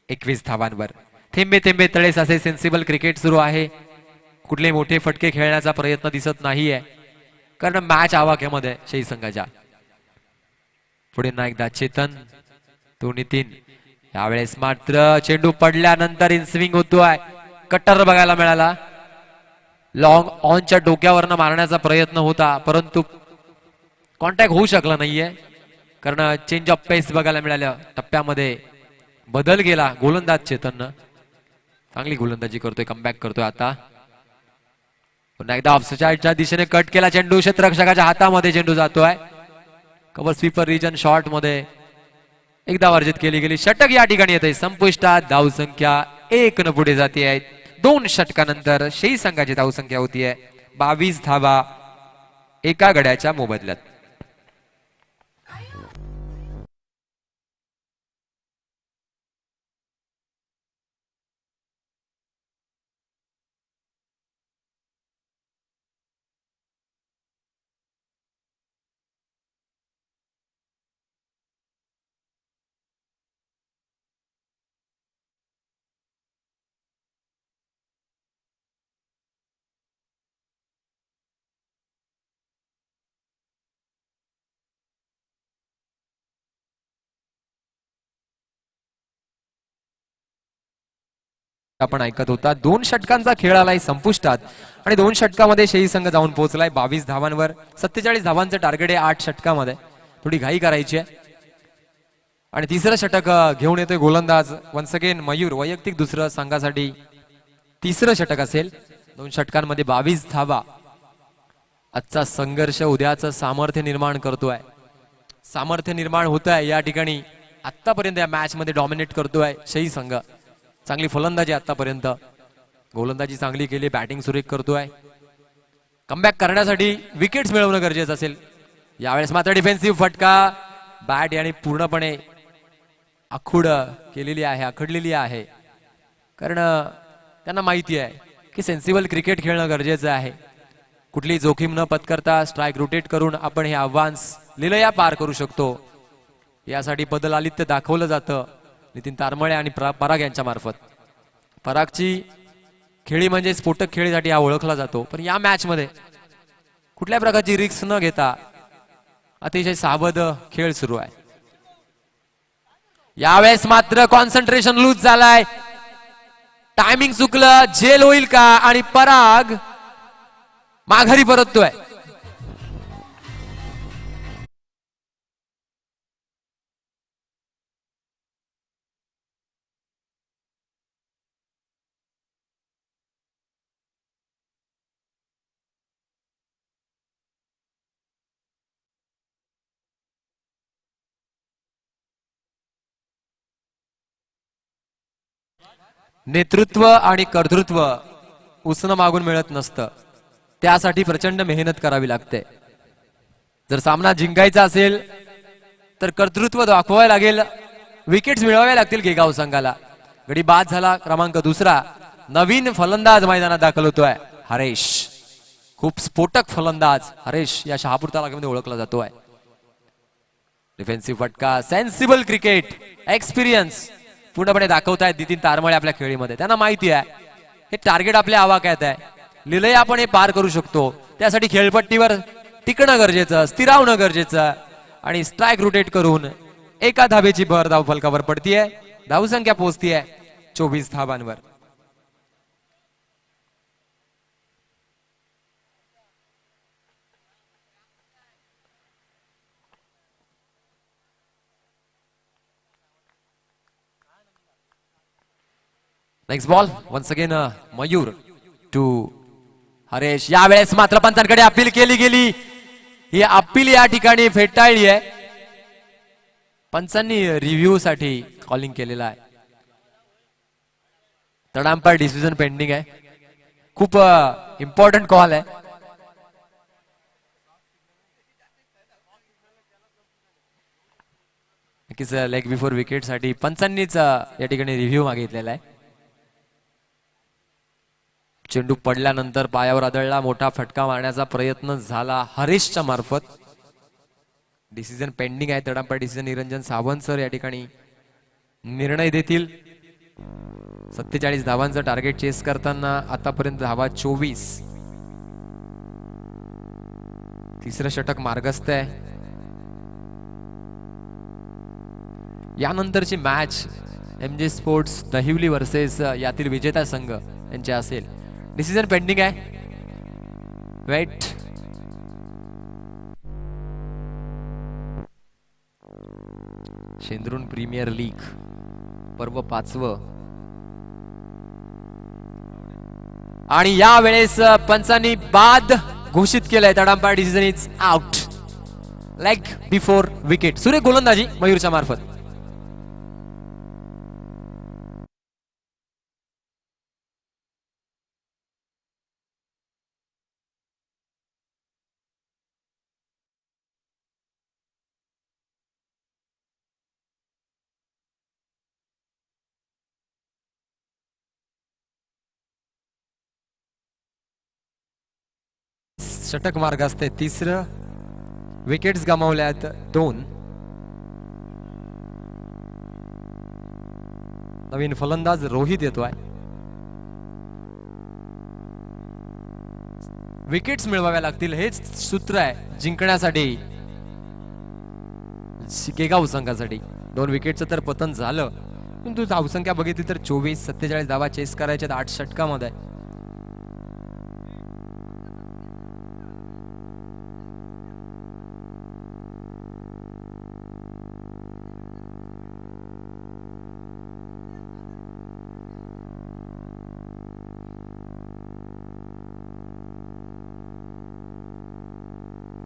21 धावांवर. थेंबे थेंबे तळे साचे सेन्सिबल क्रिकेट सुरू आहे. कुठले मोठे फटके खेळण्याचा प्रयत्न दिसत नाहीये, कारण मॅच आवाक्यामध्ये शही संघाच्या. पुढे ना एकदा चेतन, तो नितीन. यावेळेस मात्र चेंडू पडल्यानंतर इनस्विंग होतोय, कट्टर बघायला मिळाला. लॉंग ऑनच्या डोक्यावरनं मारण्याचा प्रयत्न होता, परंतु कॉन्टॅक्ट होऊ शकला नाहीये, कारण चेंज ऑफ पेस बघायला मिळाल्या. टप्प्यामध्ये बदल गेला गोलंदाज चेतननं. चांगली गोलंदाजी करतोय, कमबॅक करतोय. आता पुन्हा एकदा ऑफसाइडच्या दिशेने कट केला चेंडू, क्षेत्ररक्षकाच्या हातामध्ये चेंडू जातोय. कव्हर स्वीपर रिजन शॉर्ट मध्ये एक धाव अर्जित केली गेली. षटक या ठिकाणी येते संपुष्टात. धावसंख्या 1 न पुढे जाते आहे. 2 षटकानंतर शही संघाची धावसंख्या होतीये 22 धावा एका गड्याच्या मोबदल्यात. आपण ऐकत होता 2 षटकांचा खेळ आलाय संपुष्टात आणि 2 षटकामध्ये शही संघ जाऊन पोहोचलाय 22 धावांवर. 47 धावांचं टार्गेट आहे 8 षटकामध्ये. थोडी घाई करायची आहे. आणि तिसरं षटक घेऊन येतोय गोलंदाज वन्स अगेन मयूर. वैयक्तिक दुसरं संघासाठी तिसरं षटक असेल. 2 षटकांमध्ये 22 धावा. आजचा संघर्ष उद्याचं सामर्थ्य निर्माण करतोय. सामर्थ्य निर्माण होत आहे या ठिकाणी. आतापर्यंत या मॅच मध्ये डॉमिनेट करतोय शही संघ. चांगली फलंदाजी आतापर्यंत, गोलंदाजी चांगली केली, बॅटिंग सुरेख करतोय. कमबॅक करण्यासाठी विकेट्स मिळवणं गरजेचं असेल. यावेळेस मात्र डिफेन्सिव्ह फटका, बॅट याने पूर्णपणे आखडलेली आहे, कारण त्यांना माहिती आहे की सेन्सिबल क्रिकेट खेळणं गरजेचं आहे. कुठली जोखीम न पत्करता स्ट्राईक रोटेट करून आपण हे आव्हान लिलया पार करू शकतो. यासाठी बदल आलित्य दाखवलं जातं नितीन तारमळे आणि पराग यांच्या मार्फत. परागची खेळी म्हणजे स्फोटक खेळीसाठी हा ओळखला जातो, पण या मॅच मध्ये कुठल्या प्रकारची रिस्क न घेता अतिशय सावध खेळ सुरू आहे. यावेळेस मात्र कॉन्सन्ट्रेशन लूज झालाय. टायमिंग चुकलं, जेल होईल का, आणि पराग माघारी परततोय. नेतृत्व आणि कर्तृत्व उसनं मागून मिळत नसतं. त्यासाठी प्रचंड मेहनत करावी लागते. जर सामना जिंकायचा असेल तर कर्तृत्व दाखवावे लागेल, विकेट्स मिळवावे लागतील गेगाव संघाला. गडी बाद झाला क्रमांक 2. नवीन फलंदाज मैदानात दाखल होतोय हरेश. खूप स्फोटक फलंदाज हरेश या शहापूर तालुक्यामध्ये ओळखला जातोय. डिफेन्सिव्ह फटका, सेन्सिबल क्रिकेट, एक्सपिरियन्स पूर्णपणे दाखवतायत नितीन तारमळे आपल्या खेळीमध्ये. त्यांना माहिती आहे हे टार्गेट आपल्या आवाक्यात आहे, लिलय आपण हे पार करू शकतो. त्यासाठी खेळपट्टीवर टिकणं गरजेचं, स्थिरावणं गरजेचं, आणि स्ट्राईक रोटेट करून एका धावेची भर धाव फलकावर पडतीये. धावसंख्या पोहोचतीये 24 धावांवर. Next ball once again Mayur to Haresh. यावेळेस मात्र पंचांकडे अपील केली गेली. ही अपील या ठिकाणी फेटाळली आहे. पंचांनी रिव्ह्यू साठी कॉलिंग केलेला आहे. तडांपार डिसिजन पेंडिंग आहे. खूप इम्पॉर्टंट कॉल आहे. नक्कीच लेग बिफोर विकेट साठी पंचांनीच या ठिकाणी रिव्ह्यू मागितलेला आहे. चेंडू पडल्यानंतर पायावर आदळला, मोठा फटका मारण्याचा प्रयत्न झाला हरीशच्या मार्फत. डिसिजन पेंडिंग आहे. तडांपार डिसिजन निरंजन सावंत सर या ठिकाणी निर्णय देतील. 47 धावांचं टार्गेट चेस करताना आतापर्यंत धावा 24. तिसरं षटक मार्गस्थ आहे. यानंतरची match MJ sports Dahivali versus यातील विजेता संघ यांचे असेल. डिसिजन पेंडिंग आहे. वेट. शेंद्रुन प्रीमियर लीग पर्व 5वं आणि या वेळेस पंचांनी बाद घोषित केलंय. तडांपार decision is out. Leg before wicket. सुरेख गोलंदाजी मयूरच्या मार्फत. षटक मार्ग असते. तिसरं विकेट्स गमावल्यात 2. नवीन फलंदाज रोहित येतोय. विकेट्स मिळवाव्या लागतील हेच सूत्र आहे जिंकण्यासाठी केगाव संघासाठी. 2 विकेटचं तर पतन झालं, पण धावसंख्या बघितली तर 24. 47 धावा चेस करायच्या 8 षटकामध्ये.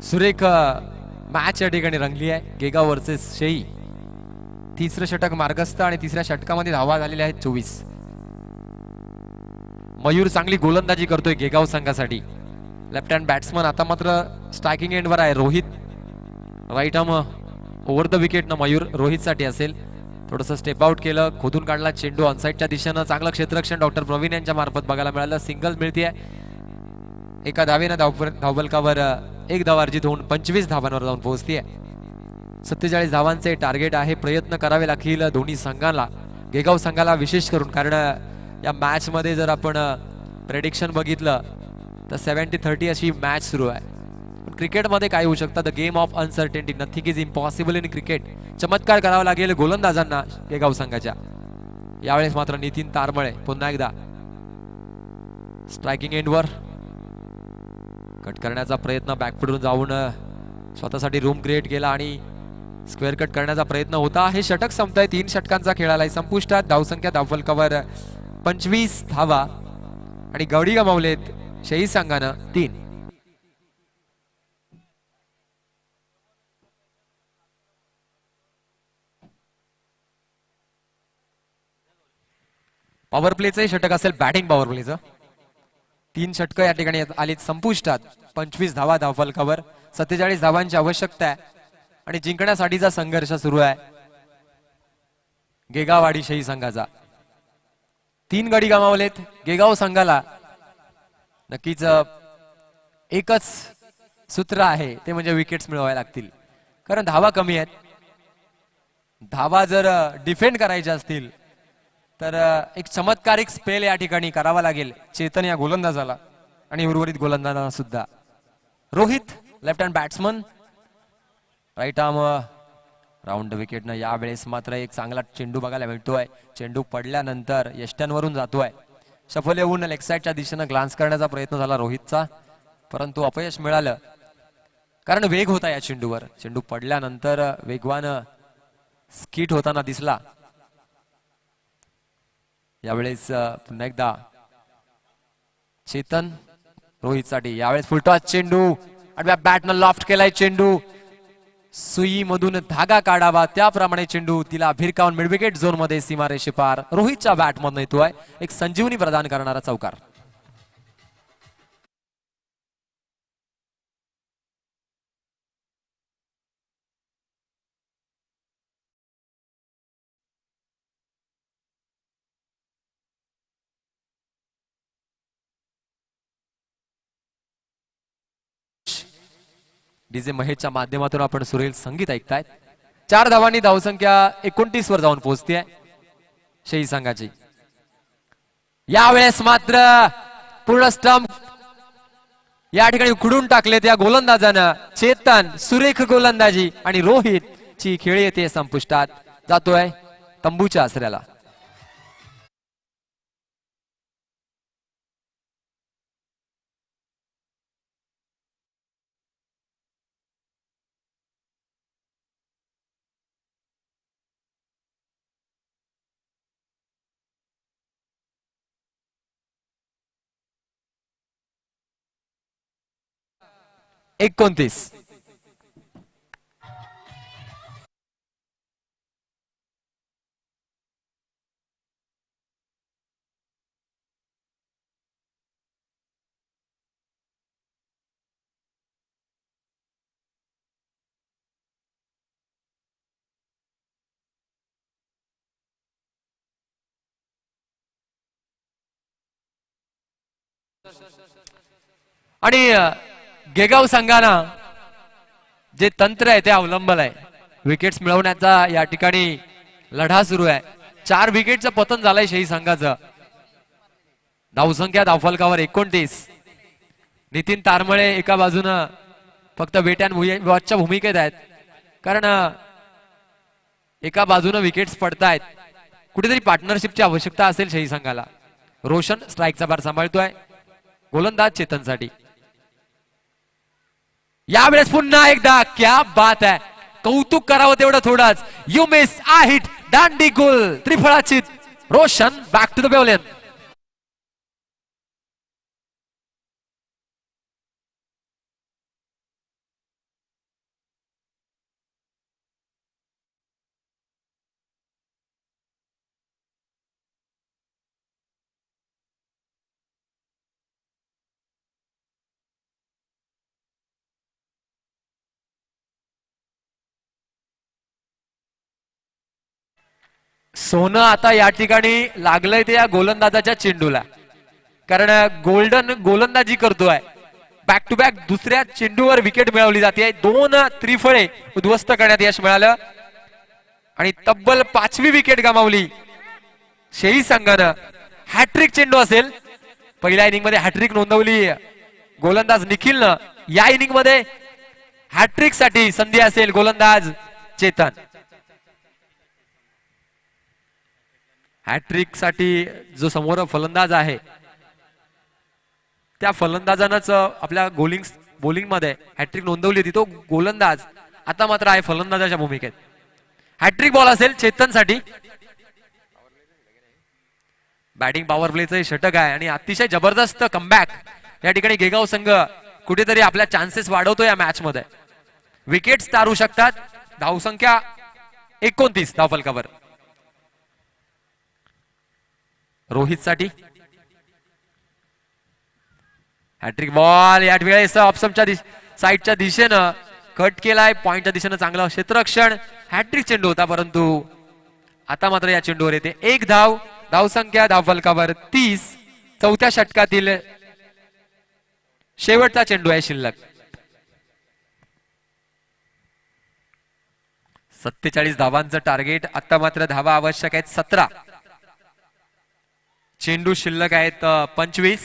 सुरेख मॅच या ठिकाणी रंगली आहे. गेगाव वर्सेस शेई. तिसरं षटक मार्गस्थ आणि तिसऱ्या षटकामध्ये धावा झालेल्या आहेत 24. मयूर चांगली गोलंदाजी करतोय गेगाव संघासाठी. Left hand batsman. आता मात्र स्ट्रायकिंग एंडवर आहे Rohit. Right arm over the wicket न मयूर रोहित साठी असेल. थोडस स्टेप आउट केलं, खोदून काढला चेंडू ऑनसाईडच्या दिशेनं. चांगलं क्षेत्ररक्षण डॉक्टर प्रवीण यांच्या मार्फत बघायला मिळालं. सिंगल मिळतीये. एका धावेनं धावफलकावर 1 धाव अर्जित होऊन 25 धावांवर जाऊन पोहोचतीये. 47 धावांचे टार्गेट आहे. प्रयत्न करावे लागतील दोन्ही संघाला. गेगाव संघाला विशेष करून, कारण या मॅच मध्ये जर आपण प्रेडिक्शन बघितलं तर 70-30 अशी मॅच सुरू आहे. पण क्रिकेटमध्ये काय होऊ शकतं, the game of uncertainty. Nothing is impossible in cricket. चमत्कार करावा लागेल गोलंदाजांना गेगाव संघाच्या. यावेळेस मात्र नितीन तारमळे पुन्हा एकदा स्ट्रायकिंग एंडवर. कट करण्याचा प्रयत्न, बॅकफुटून जाऊन स्वतःसाठी रूम क्रिएट केला आणि स्क्वेअर कट करण्याचा प्रयत्न होता. हे षटक संपतंय. 3 षटकांचा खेळ आलाय संपुष्टात. धावसंख्या धावफलकावर 25 धावा आणि गडी गमावलेत शेई संघानं 3. पॉवर प्लेचं षटक असेल बॅटिंग पॉवर प्लेचं. 3 षटकं या ठिकाणी आलीत संपुष्टात. 25 धावा धावफलकावर. 47 धावांची आवश्यकता आहे आणि जिंकण्यासाठीचा संघर्ष सुरू आहे गेगावाडी शेई संघाचा. 3 गडी गमावलेत गेगाव संघाला. नक्कीच एकच सूत्र आहे ते म्हणजे विकेट्स मिळवायला लागतील, कारण धावा कमी आहेत. धावा जर डिफेंड करायच्या असतील तर एक चमत्कारिक स्पेल या ठिकाणी करावा लागेल चेतन या गोलंदाजाला आणि उर्वरित गोलंदाजांना सुद्धा. Rohit left hand batsman. Right arm round विकेटनं यावेळेस मात्र एक चांगला चेंडू बघायला मिळतोय. चेंडू पडल्यानंतर यष्ट्यांवरून जातोय. सफल येऊन लेग साईडच्या दिशेनं ग्लान्स करण्याचा प्रयत्न झाला रोहितचा, परंतु अपयश मिळालं कारण वेग होता या चेंडूवर. चेंडू पडल्यानंतर वेगवान स्किट होताना दिसला. यावेळेस पुन्हा एकदा चेतन रोहितसाठी. यावेळेस फुलटॉस चेंडू आडव्या बॅटनं लॉफ्ट केलाय चेंडू सुईमधून धागा काढावा त्याप्रमाणे चेंडू तिला भिरकावून मिडविकेट झोन मध्ये सीमारेषे पार. रोहितच्या बॅट मधून येतोय एक संजीवनी प्रदान करणारा चौकार. डीजे महेशच्या माध्यमातून आपण सुरेल संगीत ऐकतायत. 4 धावांनी धावसंख्या 29 वर जाऊन पोहोचते शेही संघाची. यावेळेस मात्र पूर्ण स्टंप या ठिकाणी उखडून टाकले त्या गोलंदाजानं. चेतन सुरेख गोलंदाजी आणि रोहित ची खेळ येते संपुष्टात. जातोय तंबूच्या आसऱ्याला. एकोणतीस. आणि गेगाव संघानं जे तंत्र आहे ते अवलंबलंय. विकेट्स मिळवण्याचा या ठिकाणी लढा सुरू आहे. 4 विकेटचं पतन झालंय शेही संघाचं. धावसंख्या धावफलकावर 29. नितीन तारमळे एका बाजूनं फक्त वेट अँड वॉचच्या भूमिकेत आहेत, कारण एका बाजूनं विकेट्स पडतायत. कुठेतरी पार्टनरशिपची आवश्यकता असेल शेही संघाला. रोशन स्ट्राईकचा भार सांभाळतोय. गोलंदाज चेतनसाठी. यावेळेस पुन्हा एकदा क्या बात आहे. कौतुक करावं तेवढं थोडंच. यू मिस आ हिट दांडी गोल त्रिफळाची. Roshan back to the pavilion. सोनं आता या ठिकाणी लागलंय ते या गोलंदाजाच्या चेंडूला, कारण गोल्डन गोलंदाजी करतोय. बॅक टू बॅक दुसऱ्या चेंडूवर विकेट मिळवली जाते. 2 त्रिफळे उद्ध्वस्त करण्यात यश मिळालं आणि तब्बल 5वी विकेट गमावली शेही संघानं. हॅट्रिक चेंडू असेल. पहिल्या इनिंग मध्ये हॅट्रिक नोंदवली गोलंदाज निखिलनं. या इनिंग मध्ये हॅट्रिक साठी संधी असेल गोलंदाज चेतन. हॅट्रिक साठी जो समोर फलंदाज आहे त्या फलंदाजानंच आपल्या बॉलिंग मध्ये हॅट्रिक नोंदवली होती. तो गोलंदाज आता मात्र आहे फलंदाजाच्या भूमिकेत. हॅट्रिक बॉल असेल चेतनसाठी. बॅटिंग पॉवर प्लेचं षटक आहे आणि अतिशय जबरदस्त कमबॅक या ठिकाणी गेगाव संघ कुठेतरी आपल्या चान्सेस वाढवतो या मॅच मध्ये. विकेट्स तारू शकतात. धावसंख्या 29 धावफलकावर. रोहित साठी हॅट्रिक बॉल या वेळेस ऑप्शनच्या साईडच्या दिशेनं कट केलाय. पॉइंटच्या दिशेनं चांगलं क्षेत्ररक्षण. हॅट्रिक चेंडू होता, परंतु आता मात्र या चेंडूवर येते 1 धाव. धावसंख्या धावफलकावर 30. 4थ्या षटकातील शेवटचा चेंडू आहे शिल्लक. 47 धावांचं टार्गेट. आता मात्र धावा आवश्यक आहेत 17. चेंडू शिल्लक आहेत 25.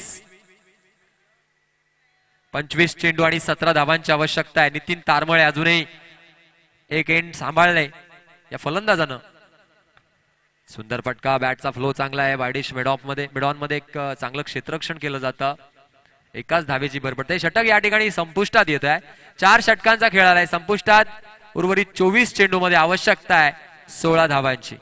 25 चेंडू आणि 17 धावांची आवश्यकता आहे. नितीन तारमळे अजूनही एक एंड सांभाळले या फलंदाजानं. सुंदर फटका. बॅटचा फ्लो चांगला आहे. वायडिश मिडॉन मध्ये एक चांगलं क्षेत्ररक्षण केलं जातं. एकाच धावेची भर पडते. षटक या ठिकाणी संपुष्टात येत आहे. 4 षटकांचा खेळ आलाय संपुष्टात. उर्वरित 24 चेंडू मध्ये आवश्यकता आहे 16 धावांची.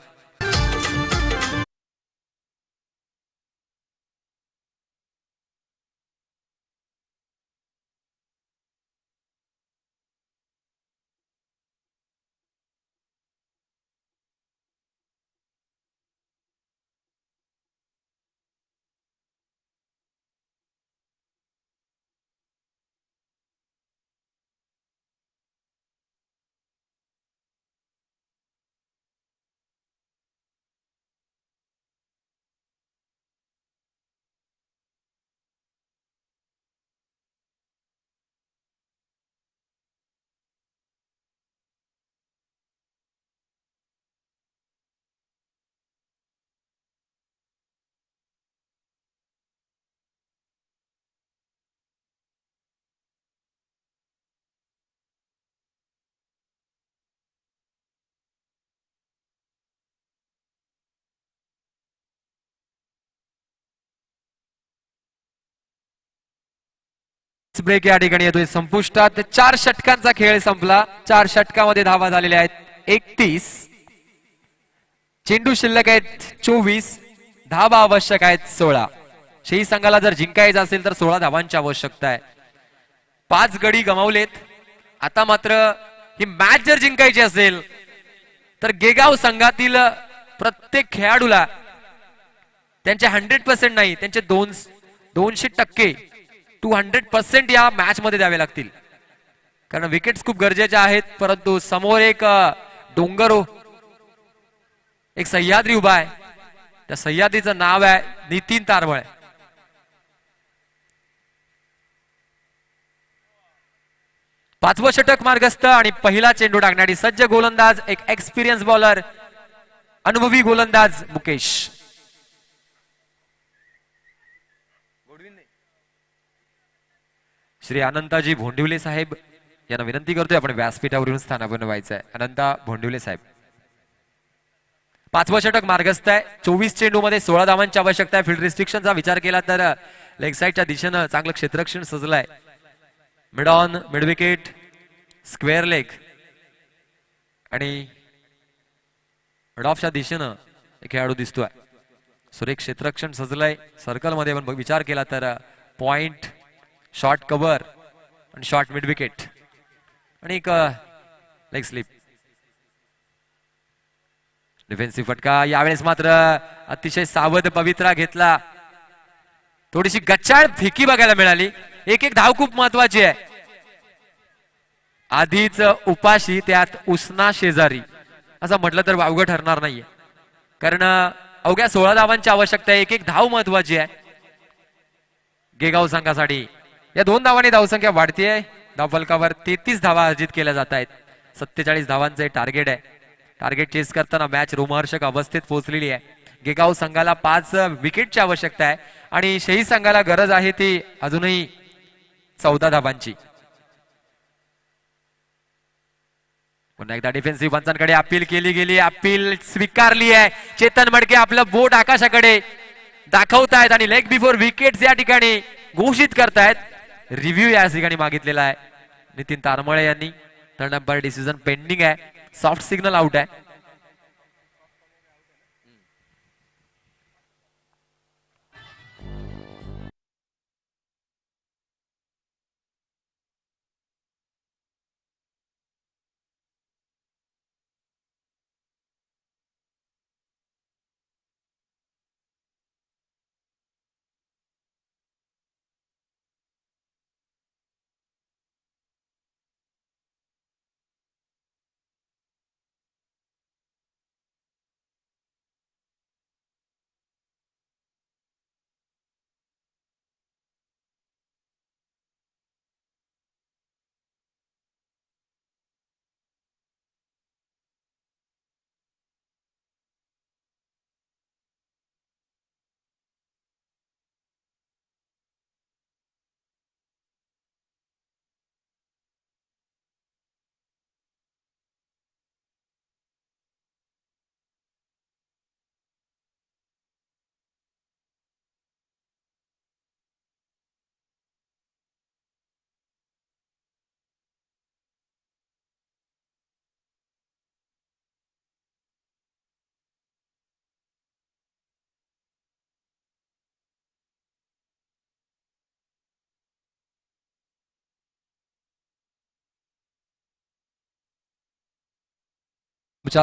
ब्रेक या ठिकाणी येतोय संपुष्टात. 4 षटकांचा खेळ संपला. 4 षटकामध्ये धावा झालेल्या आहेत 31. चेंडू शिल्लक आहेत 24. धावा आवश्यक आहेत 16. शेही संघाला जर जिंकायचं असेल तर 16 धावांची आवश्यकता आहे. 5 गडी गमावलेत. आता मात्र ही मॅच जर जिंकायची असेल तर गेगाव संघातील प्रत्येक खेळाडूला त्यांचे 100% नाही, त्यांचे 200% 200% या मॅच मध्ये द्यावे लागतील. कारण विकेट्स खूप गरजेच्या आहेत. परंतु समोर एक डोंगर, एक सह्याद्री उभा आहे. त्या सह्याद्रीचं नाव आहे नितीन तारवळ. पाचवं षटक मार्गस्थ आणि पहिला चेंडू टाकण्यासाठी सज्ज गोलंदाज, एक एक्सपिरियन्स बॉलर, अनुभवी गोलंदाज मुकेश. श्री अनंताजी भोंडिवले साहेब यांना विनंती करतोय आपण व्यासपीठावरून स्थानापन्न व्हायचं आहे. अनंता भोंडिवले साहेब. 5वं षटक मार्गस्थ आहे. 24 चेंडू मध्ये 16 धावांची आवश्यकता आहे. फील्ड रिस्ट्रिक्शनचा विचार केला तर लेग साईडच्या दिशेनं चांगलं क्षेत्ररक्षण सजलंय. Mid on, mid wicket, square leg आणि मिड ऑफच्या दिशेनं एक खेळाडू दिसतोय. सुरेख क्षेत्ररक्षण सजलंय. सर्कल मध्ये पण विचार केला तर पॉइंट, शॉर्ट कव्हर आणि शॉर्ट मिड विकेट आणि एक लेग स्लिप. डिफेन्सिव्ह फटका. यावेळेस मात्र अतिशय सावध पवित्रा घेतला. थोडीशी गच्चाळ फेकी बघायला मिळाली. एक धाव खूप महत्वाची आहे. आधीच उपाशी त्यात उसना शेजारी असं म्हटलं तर वावगं ठरणार नाहीये. कारण अवघ्या 16 धावांची आवश्यकता आहे. एक धाव महत्वाची आहे गेगाव संघासाठी. या 2 धावांनी धावसंख्या वाढतीये. धावफलकावर 33 धावा अर्जित केल्या जात आहेत. 47 धावांचे टार्गेट आहे. टार्गेट चेस करताना मॅच रोमहर्षक अवस्थेत पोहोचलेली आहे. गेगाव संघाला 5 विकेटची आवश्यकता आहे आणि शेही संघाला गरज आहे ती अजूनही 14 धावांची. पुन्हा एकदा डिफेन्सिव्ह पंचांकडे अपील केली गेली. अपील स्वीकारली आहे. चेतन मडके आपलं बोट आकाशाकडे दाखवतायत आणि लेग बिफोर विकेट्स या ठिकाणी घोषित करतायत. रिव्ह्यू या ठिकाणी मागितलेला आहे नितीन तारमळे यांनी. थर्ड अंपायर डिसिजन पेंडिंग आहे. सॉफ्ट सिग्नल आउट आहे.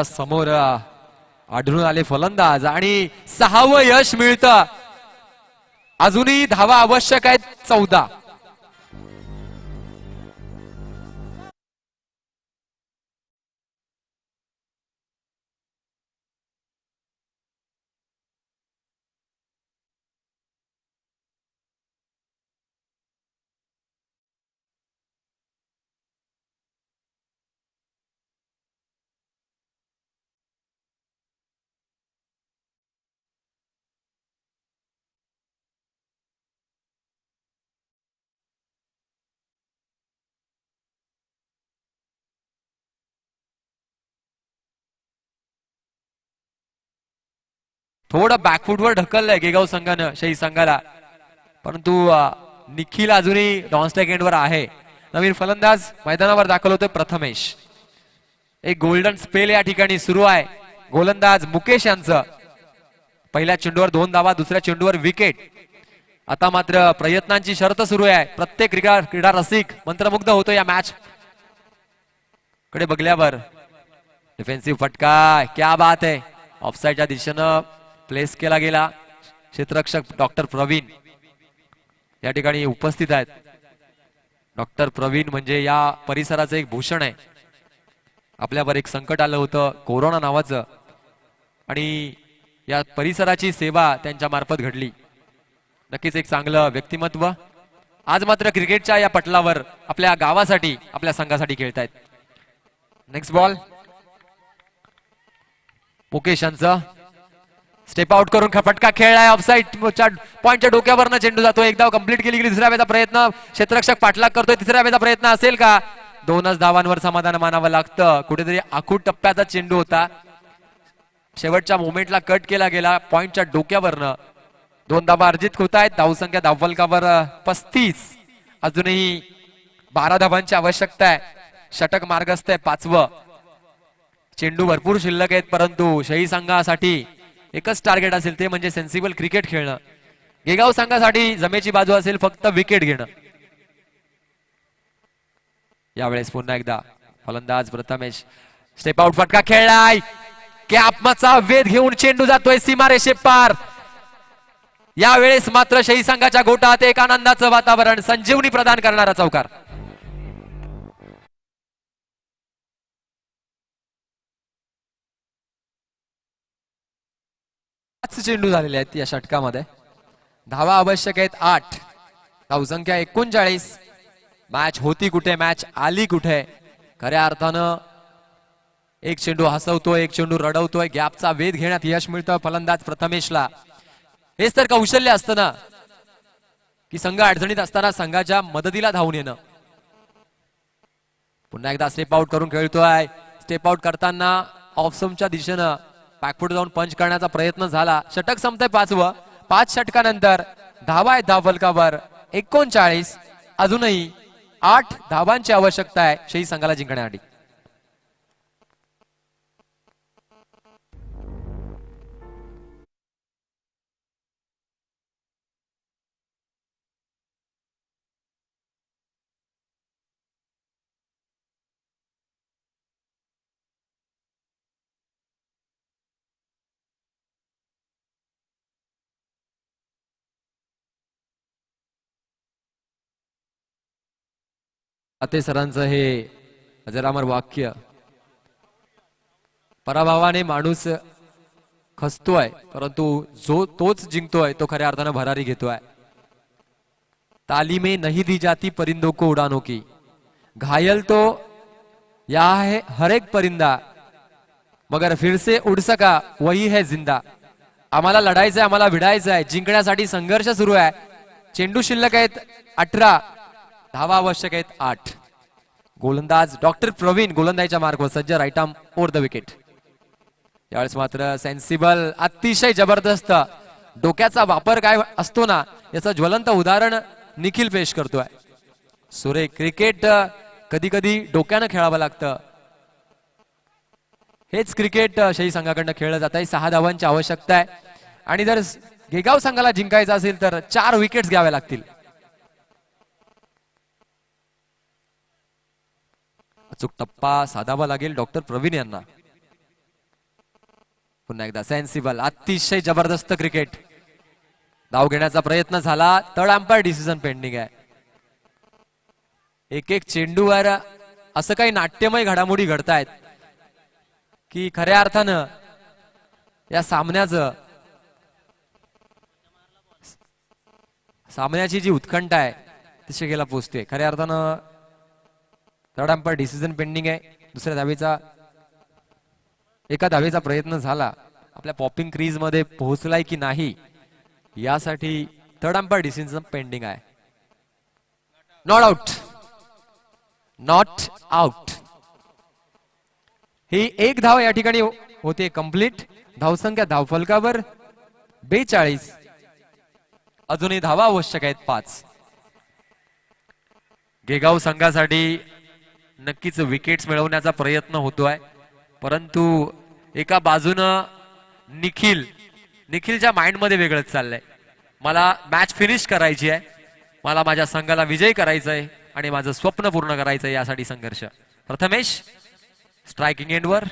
समोर आढळून आले फलंदाज आणि 6वं यश मिळतं. अजूनही धावा आवश्यक आहेत 14. थोडं बॅकफुटवर ढकललंय गेगाव संघानं शेही संघाला. परंतु निखिल अजूनही डॉनस्टॅक एंडवर आहे. नवीन फलंदाज मैदानावर दाखल होतोय प्रथमेश. एक गोल्डन स्पेल या ठिकाणी सुरू आहे. गोलंदाज मुकेश यांचं पहिल्या चेंडूवर 2 धावा, दुसऱ्या चेंडूवर विकेट. आता मात्र प्रयत्नांची शर्त सुरू आहे. प्रत्येक क्रीडा रसिक मंत्रमुग्ध होतो या मॅच कडे बघल्यावर. डिफेन्सिव्ह फटका, क्या बात आहे. ऑफसाईडच्या दिशेनं प्लेस केला गेला. क्षेत्ररक्षक डॉक्टर प्रवीण या ठिकाणी उपस्थित आहेत. डॉक्टर प्रवीण म्हणजे या परिसराचं एक भूषण आहे. आपल्यावर एक संकट आलं होतं कोरोना नावाचं आणि या परिसराची सेवा त्यांच्या मार्फत घडली. नक्कीच एक चांगलं व्यक्तिमत्व. आज मात्र क्रिकेटच्या या पटलावर आपल्या गावासाठी आपल्या संघासाठी खेळतायत. नेक्स्ट बॉल मुकेश यांचा स्टेप आउट करून फटका खेळलाय. ऑफसाईड पॉइंटच्या डोक्यावरनं चेंडू जातो. एक धाव कंप्लीट केली गेली. दुसऱ्या वेळेचा प्रयत्न क्षेत्ररक्षक पाठलाग करतोय. तिसऱ्या वेळेचा प्रयत्न असेल का? 2च धावांवर समाधान मानावं लागतं. कुठेतरी आखूड टप्प्याचा चेंडू होता. शेवटच्या मोमेंटला कट केला गेला. पॉइंटच्या डोक्यावरनं 2 धावा अर्जित होत आहेत. धावसंख्या धावफलकावर 35. अजूनही 12 धावांची आवश्यकता आहे. षटक मार्गस्थ आहे 5वं. चेंडू भरपूर शिल्लक आहेत परंतु शही संघासाठी एकच टार्गेट असेल ते म्हणजे सेन्सिबल क्रिकेट खेळणं. गेगाव संघासाठी जमेची बाजू असेल फक्त विकेट घेणं. यावेळेस पुन्हा एकदा फलंदाज प्रथमेश स्टेप आउट फटका खेळलाय. कॅपचा वेध घेऊन चेंडू जातोय सीमारेषे पार. यावेळेस मात्र शही संघाच्या गोटात एक आनंदाचं वातावरण, संजीवनी प्रदान करणारा चौकार. चेंडू झालेले आहेत या षटकामध्ये. धावा आवश्यक आहेत 8. धावसंख्या 39. मॅच होती कुठे, मॅच आली कुठे. खऱ्या अर्थानं एक चेंडू हसवतोय, एक चेंडू रडवतोय. गॅपचा वेध घेण्यात यश मिळतं फलंदाज प्रथमेशला. हेच तर कौशल्य असतं ना की संघ अडचणीत असताना संघाच्या मदतीला धावून येणं. पुन्हा एकदा स्टेप आउट करून खेळतोय. स्टेप आउट करताना ऑफस्टंपच्या दिशेनं बॅकफूट जाऊन पंच करण्याचा प्रयत्न झाला. षटक संपतंय 5वं. 5 षटकानंतर धावा आहेत धावफलकावर 39. अजूनही 8 धावांची आवश्यकता आहे शही संघाला जिंकण्यासाठी. आते सरांचं हे अजरामर वाक्य, पराभवाने माणूस खचतोय परंतु जो तोच जिंकतोय तो खऱ्या अर्थानं भरारी घेतोय. तालीमे नहीं दी जाती परिंदों को उड़ानों की, घायल तो या है हर एक परिंदा मगर फिर से उड़ सका वही है जिंदा. आम्हाला लढायचंय, आम्हाला भिडायचंय, जिंकण्यासाठी संघर्ष सुरू आहे. चेंडू शिल्लक आहेत 18. धावा आवश्यक आहेत 8. गोलंदाज डॉक्टर प्रवीण गोलंदाजीच्या मार्गवर सज्ज. Right arm over the wicket. यावेळेस मात्र सेन्सिबल, अतिशय जबरदस्त डोक्याचा वापर काय असतो ना याचं ज्वलंत उदाहरण निखिल पेश करतोय. सुरे क्रिकेट कधी कधी डोक्यानं खेळावं लागतं. हेच क्रिकेट शही संघाकडनं खेळलं जात आहे. 6 धावांची आवश्यकता आहे आणि जर गेगाव संघाला जिंकायचं असेल तर 4 विकेट्स घ्याव्या लागतील. अचूक टप्पा साधावा लागेल डॉक्टर प्रवीण यांना. पुन्हा एकदा सेन्सिबल, अतिशय जबरदस्त क्रिकेट. धाव घेण्याचा प्रयत्न झाला. थर्ड अंपायर डिसिजन पेंडिंग आहे. एक एक चेंडूवर असं काही नाट्यमय घडामोडी घडतायत की खऱ्या अर्थानं या सामन्याची जी उत्कंठा आहे ती शिगेला पोहोचते. खऱ्या अर्थानं थर्ड अंपायर डिसिजन पेंडिंग आहे. दुसऱ्या धावेचा एका धावेचा प्रयत्न झाला. आपल्या पॉपिंग क्रीज मध्ये पोहोचलाय की नाही यासाठी थर्ड अंपायर डिसिजन पेंडिंग आहे. Not out, not out. ही एक धाव या ठिकाणी होते कंप्लीट. धावसंख्या धावफलकावर 42. अजूनही धावा आवश्यक आहेत 5. गेगाव संघासाठी नक्कीच विकेट्स मिळवण्याचा प्रयत्न होतोय, परंतु एका बाजूनं निखिलच्या माइंड मध्ये वेगळंच चाललंय. मला मॅच फिनिश करायची आहे, मला माझ्या संघाला विजयी करायचं आहे आणि माझं स्वप्न पूर्ण करायचं आहे. यासाठी संघर्ष. प्रथमेश स्ट्रायकिंग एंडवर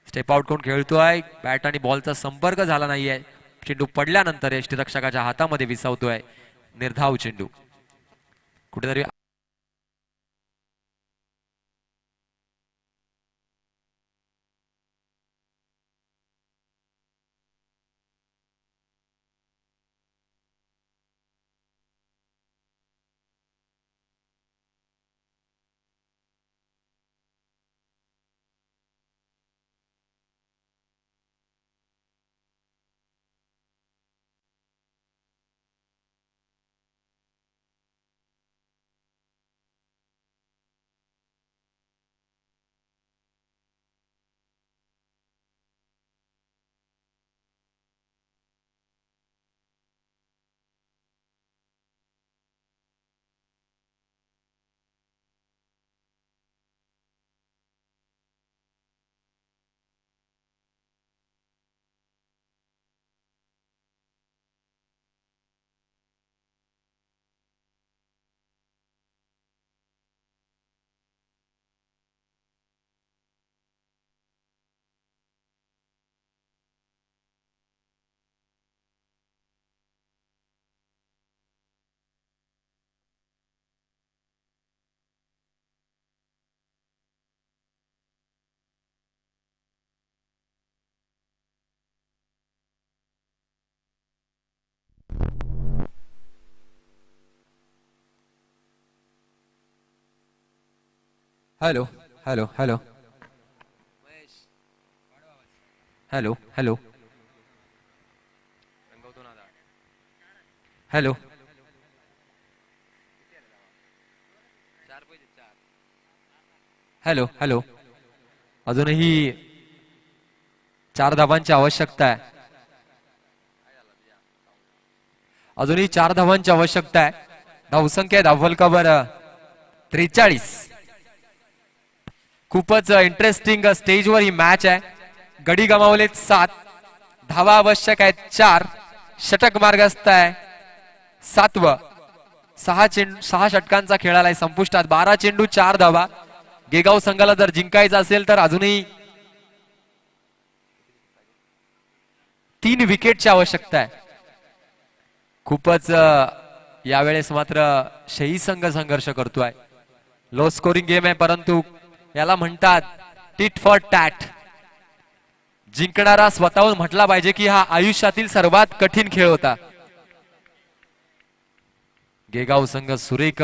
स्टेप आउट करून खेळतोय. बॅट आणि बॉलचा संपर्क झाला नाहीये. चेंडू पडल्यानंतर यष्टीरक्षकाच्या हातामध्ये विसावतोय. निर्धाव चेंडू कुठेतरी. Hello hello hello hello hello hello hello hello. अजूनही 4 धावांची आवश्यकता आहे. अजूनही 4 धावांची आवश्यकता आहे. धावसंख्या धावफलकावर 43. खूपच इंटरेस्टिंग स्टेजवर ही मॅच आहे. गडी गमावलेत 7, धावा आवश्यक आहेत 4. षटक मार्गस्थ आहे 7वं. 6 षटकांचा खेळाला संपुष्टात. 12 चेंडू 4 धावा. गेगाव संघाला जर जिंकायचं असेल तर अजूनही 3 विकेटची आवश्यकता आहे. खूपच यावेळेस मात्र शही संघ संघर्ष करतोय. लो स्कोरिंग गेम आहे, परंतु याला म्हणतात टिट फॉर टॅट. जिंकणारा स्वतःहून म्हटला पाहिजे की हा आयुष्यातील सर्वात कठीण खेळ होता. गेगाव संघ सुरेख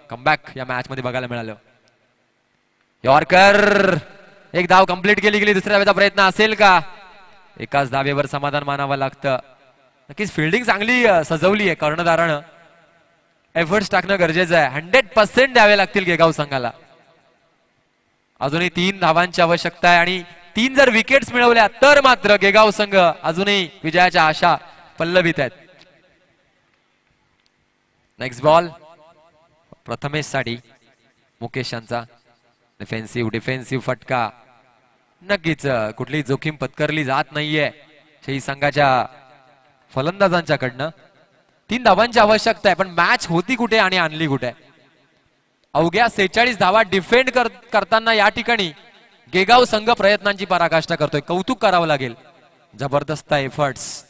कमबॅक या मॅच मध्ये बघायला मिळालं. यॉर्कर, एक धाव कंप्लीट केली गेली. दुसऱ्या धावेचा प्रयत्न असेल का? एकाच धावेवर समाधान मानावं लागतं. नक्कीच फिल्डिंग चांगली सजवली आहे कर्णधारानं. एफर्ट्स टाकणं गरजेचं आहे. 100% द्यावे लागतील गेगाव संघाला. अजूनही 3 धावांची आवश्यकता आहे आणि 3 जर विकेट्स मिळवल्या तर मात्र गेगाव संघ अजूनही विजयाच्या आशा पल्लवित आहेत. नेक्स्ट बॉल प्रथमेश साठी. मुकेश यांचा डिफेन्सिव्ह फटका. नक्कीच कुठलीही जोखीम पत्करली जात नाहीये शही संघाच्या फलंदाजांच्याकडनं. 3 धावांची आवश्यकता आहे, पण मॅच होती कुठे आणि आणली कुठे? अवघ्या 46 धावा डिफेंड करताना या ठिकाणी गेगाव संघ प्रयत्नांची पराकाष्ठा करतोय. कौतुक करावं लागेल. जबरदस्त एफर्ट्स.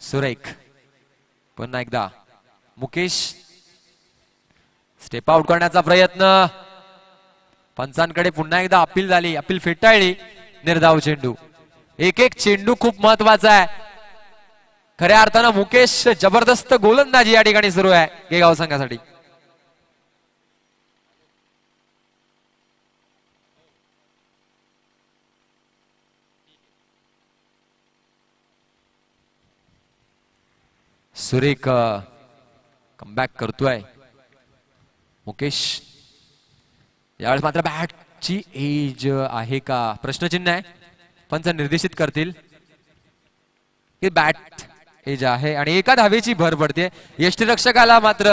सुरेख. पुन्हा एकदा मुकेश स्टेप आउट करण्याचा प्रयत्न. पंचांकडे पुन्हा एकदा अपील झाली. अपील फेटाळली. निर्धाव चेंडू. एक चेंडू खूप महत्वाचा आहे. खऱ्या अर्थानं मुकेश जबरदस्त गोलंदाजी या ठिकाणी सुरू आहे गेगाव संघासाठी. सुरेख कमबॅक करतोय मुकेश. यावेळेस मात्र बॅटची एज आहे का प्रश्नचिन्ह आहे. पंच निर्देशित करतील की बॅट एज आहे आणि एका धावेची भर पडते. यष्टीरक्षकाला मात्र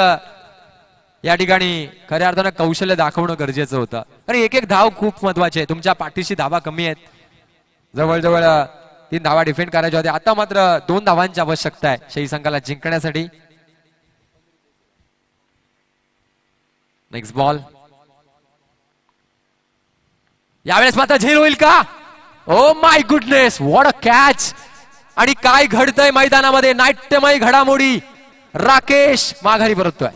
या ठिकाणी खऱ्या अर्थानं कौशल्य दाखवणं गरजेचं होतं आणि एक एक धाव खूप महत्वाची आहे. तुमच्या पाठीशी धावा कमी आहेत, जवळजवळ 3 धावा डिफेंड करायच्या होत्या. आता मात्र 2 धावांची आवश्यकता आहे शेही संघाला जिंकण्यासाठी. Next ball. यावेळेस मात्र झेल होईल का? Oh my goodness, what a catch. आणि काय घडतंय मैदानामध्ये, नाट्यमय घडामोडी. राकेश माघारी परततोय.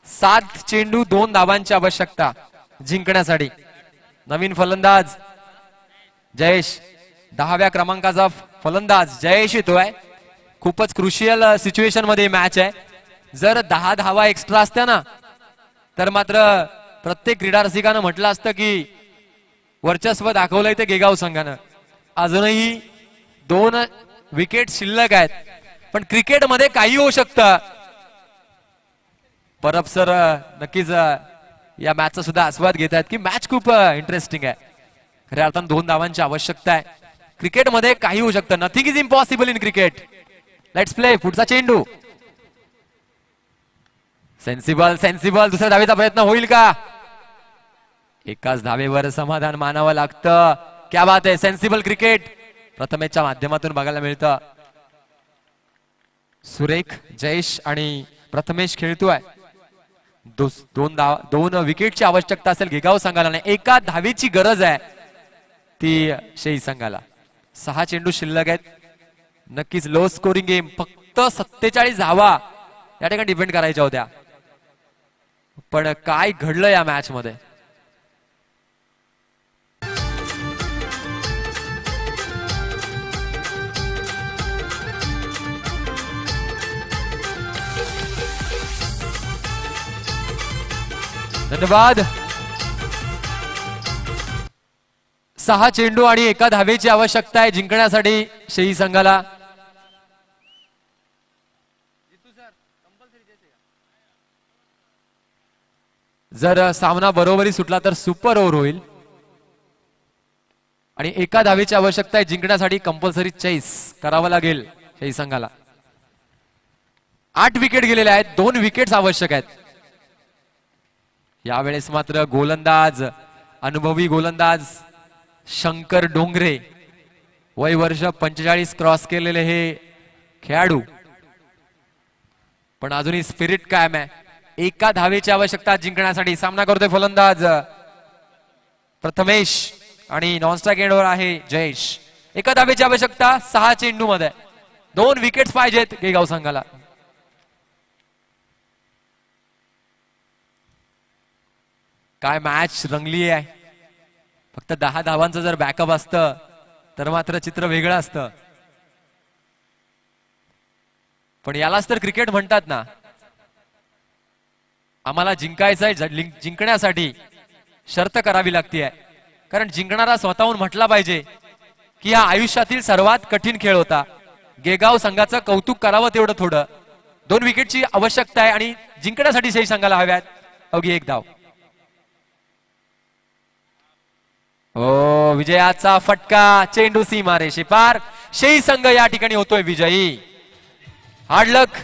सात चेंडू 2 धावांची आवश्यकता जिंकण्यासाठी. नवीन फलंदाज जयेश, 10व्या क्रमांकाचा फलंदाज जयेश येतोय. खूपच क्रुशियल सिच्युएशन मध्ये मॅच आहे. जर 10 धावा एक्स्ट्रा असत्या ना तर मात्र प्रत्येक क्रीडा रसिकानं म्हटलं असतं की वर्चस्व दाखवलंय ते गेगाव संघानं. अजूनही 2 विकेट शिल्लक आहेत, पण क्रिकेटमध्ये काही होऊ शकतं. परब सर नक्कीच या मॅचचा सुद्धा आस्वाद घेत आहेत की मॅच खूप इंटरेस्टिंग आहे. खऱ्या अर्थानं 2 धावांची आवश्यकता आहे. क्रिकेटमध्ये काही होऊ शकतं. Nothing is impossible in cricket. Let's play. पुढचा चेंडू. Sensible sensible. दुसऱ्या धावेचा प्रयत्न होईल का? एकाच धावेवर समाधान मानावं लागतं. क्या बात आहे. सेन्सिबल क्रिकेट प्रथमेशच्या माध्यमातून बघायला मिळतं. सुरेख जयेश आणि प्रथमेश खेळतोय. 2 विकेटची आवश्यकता असेल गेगाव संघाला, नाही एका धावेची गरज आहे ती शेही संघाला. 6 चेंडू शिल्लक आहेत. नक्कीच लो स्कोरिंग गेम. फक्त 47 धावा या ठिकाणी डिफेंड करायच्या होत्या. पण काय घडलं या मॅच मध्ये. धन्यवाद. 6 चेंडू आणि एका धावेची आवश्यकता आहे जिंकण्यासाठी शेही संघाला. जर सामना बरोबरी सुटला तर सुपर ओव्हर होईल आणि एका धावेची आवश्यकता आहे जिंकण्यासाठी. कंपल्सरी चेस करावं लागेल शेही संघाला. 8 विकेट गेलेले आहेत. 2 विकेट्स आवश्यक आहेत. यावेळेस मात्र गोलंदाज, अनुभवी गोलंदाज शंकर डोंगरे, वय वर्ष 45 क्रॉस केलेले हे खेळाडू, पण अजूनही स्पिरिट कायम आहे. एका धावेची आवश्यकता जिंकण्यासाठी. सामना करतोय फलंदाज प्रथमेश आणि नॉनस्ट्राइक एंडवर आहे जयेश. एका धावेची आवश्यकता 6 चेंडू मध्ये. 2 विकेट्स पाहिजेत गेगाव संघाला. काय मॅच रंगली आहे. फक्त 10 धावांचं जर बॅकअप असतं तर मात्र चित्र वेगळं असतं. पण यालाच तर क्रिकेट म्हणतात ना. आम्हाला जिंकायचंय. जिंकण्यासाठी शर्त करावी लागते. कारण जिंकणारा स्वतःहून म्हटला पाहिजे की हा आयुष्यातील सर्वात कठीण खेळ होता. गेगाव संघाचं कौतुक करावं तेवढं थोडं. 2 विकेटची आवश्यकता आहे आणि जिंकण्यासाठी शेही संघाला हव्यात अवघी 1 धाव. विजयाचा फटका. चेंडू सीमारेषे पार. शेही संघ या ठिकाणी होतोय विजयी. हार्ड लक.